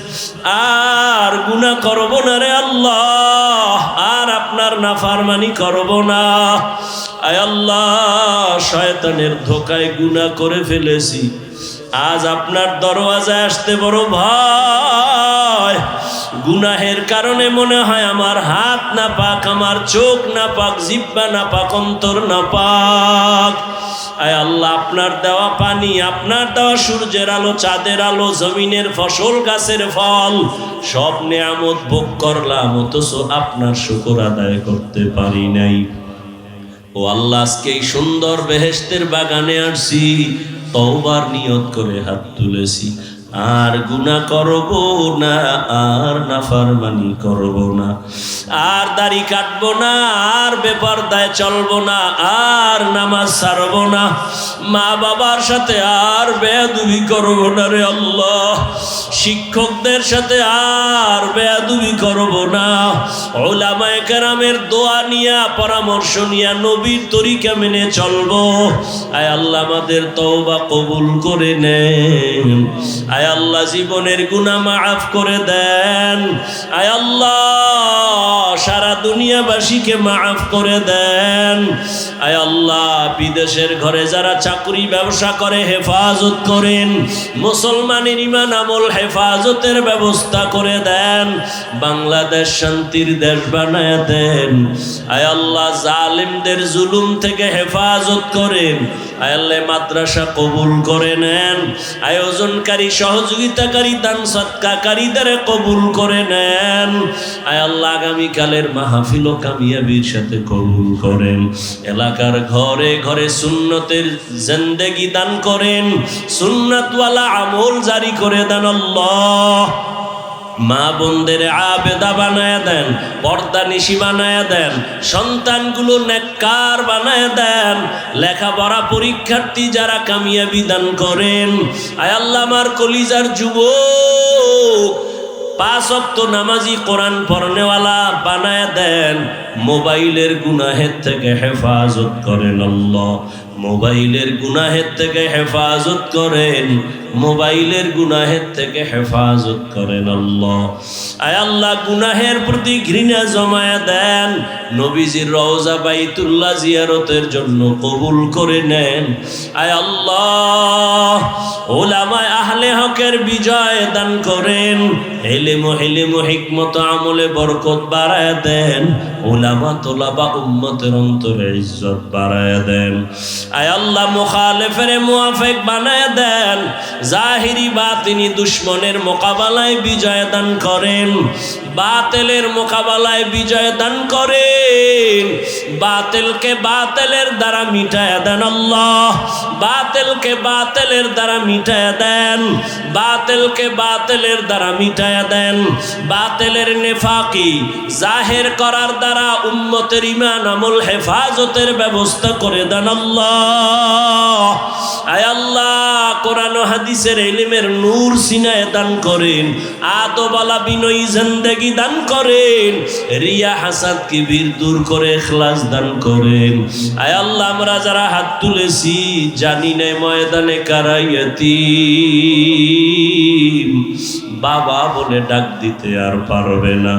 আর গুনাহ করব না রে আল্লাহ, আর আপনার নাফরমানি করব না। আয় আল্লাহ, শয়তানের ধোকায় গুনাহ করে ফেলেছি, আজ আপনার দরওয়াজায় আসতে বড় ভয়। গুনাহের কারণে মনে হয় আমার হাত না পাক, আমার চোখ না পাক, জিহ্বা না পাক, অন্তর না পাক। আয় আল্লাহ, আপনার দেওয়া পানি, আপনার দেওয়া সূর্যের আলো, চাঁদের আলো, জমিনের ফসল, গাছের ফল, সব নেয়ামত ভোগ করলাম, অথচ আপনার শুকর আদায় করতে পারি নাই। ও আল্লাহ, আজকে এই সুন্দর বেহেশতের বাগানে আসছি, তওবার নিয়ত করে হাত তুলেছি, আর গুনাহ করব না, আর নাফরমানি করব না, আর দাড়ি কাটব না, আর বেপরদায় চলব না, আর নামাজ ছাড়ব না, মা বাবার সাথে আর বেয়াদবি করব না রে আল্লাহ, শিক্ষকদের সাথে আর বেয়াদবি করব না, উলামায়ে কেরামের দোয়া নিয়া, পরামর্শ নিয়া, নবীর তরিকা মেনে চলব। আয় আল্লাহ, আমাদের তওবা কবুল করে নেন। আয় আল্লাহ, জীবনের গুনাহ মাফ করে দেন। আয় আল্লাহ, সারা দুনিয়াবাসীকে মাফ করে দেন। আয় আল্লাহ, বিদেশের ঘরে যারা চাকরি ব্যবসা করে হেফাজত করেন, মুসলমানের ঈমান আমল হেফাজতের ব্যবস্থা করে দেন। বাংলাদেশ শান্তির দেশ বানায় দেন। আয় আল্লাহ, জালিমদের জুলুম থেকে হেফাজত করেন। আয় আল্লাহ, মাদ্রাসা কবুল করে নেন। আয়োজনকারী, সহযোগিতাকারী, দান সদকাকারীদের কবুল করে নেন। আয় আল্লাহ, আগামীকালের মাহফিল ও কামিয়াবির সাথে কবুল করেন। এলাকার ঘরে ঘরে সুন্নতের জিন্দেগি দান করেন, সুন্নাতওয়ালা আমল জারি করে দেন আল্লাহ। মা বোনদের আবেদা বানায় দেন, পর্দা নিশি বানায় দেন, সন্তানগুলো নেককার বানায় দেন, লেখাপড়া পরীক্ষার্থী যারা কামিয়াবি দান করেন। আয় আল্লাহ, আমার কলিজার যুবক, 5 ওয়াক্ত নামাজি, কোরআন পড়নেওয়ালা বানায় দেন। মোবাইলের গুনাহের থেকে হেফাজত করেন আল্লাহ, মোবাইলের গুনাহের থেকে হেফাজত করেন, মোবাইলের গুনাহের থেকে হেফাজত করেন আল্লাহ। আয় আল্লাহ, গুনাহের প্রতি ঘৃণা জমায়া দেন। নবীজির রওজা বাইতুল্লাহ জিয়ারতের জন্য কবুল করে নেন। আয় আল্লাহ, উলামায়ে আহলে হকের বিজয় দান করেন। ইলম ও হিকমত আমলে বরকত বাড়ায় দেন। উলামা তোলাবা উম্মতের অন্তরে ইজ্জত বাড়ায় দেন। আয় আল্লাহ, মুখালেফের মুওয়াফিক বানায় দেন। জাহিরি বাতিনি দুশ্মনের মোকাবেলায় বিজয় দান করেন। বাতিলের মোকাবেলায় বিজয় দান করেন। বাতিলকে বাতিলের দ্বারা মিটায় দেন আল্লাহ, বাতিলকে বাতিলের দ্বারা মিটায় দেন, বাতিলকে বাতিলের দ্বারা মিটায় দেন। বাতিলের নেফাকি জাহের করার দ্বারা উম্মতের ঈমান আমল হেফাজতের ব্যবস্থা করে দেন আল্লাহ। আয় আল্লাহ, কোরআন ও হাদিসের ইলমের নূর সিনায় দান করেন। আদবালা বিনয়ী জিন্দেগি দান করেন। রিয়া হাসাদ কিবির দূর করে ইখলাস দান করেন। আয় আল্লাহ, আমরা যারা হাত তুলেছি জানি না ময়দানে কারা ইয়াতীম, বাবা বলে ডাক দিতে আর পারবে না।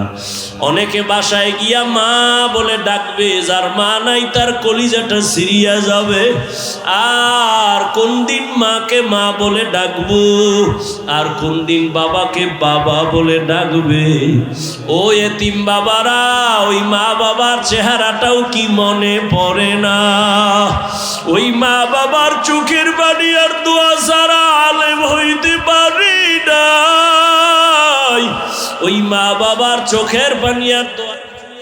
অনেকে বাসায় গিয়া মা বলে ডাকবে, যার মা নাই তার কলিজাটা সিরিয়া যাবে। আর কোন দিন মাকে মা বলে ডাকবো, আর কোন দিন বাবাকে বাবা বলে ডাকবে। ও এতিম বাবারা, ওই মা বাবার চেহারাটাও কি মনে পড়ে না? ওই মা বাবার চোখের পানি আর দোয়া ছাড়া আলেম হইতে পারি না। ওই মা বাবার চোখের পানি আর দোয়া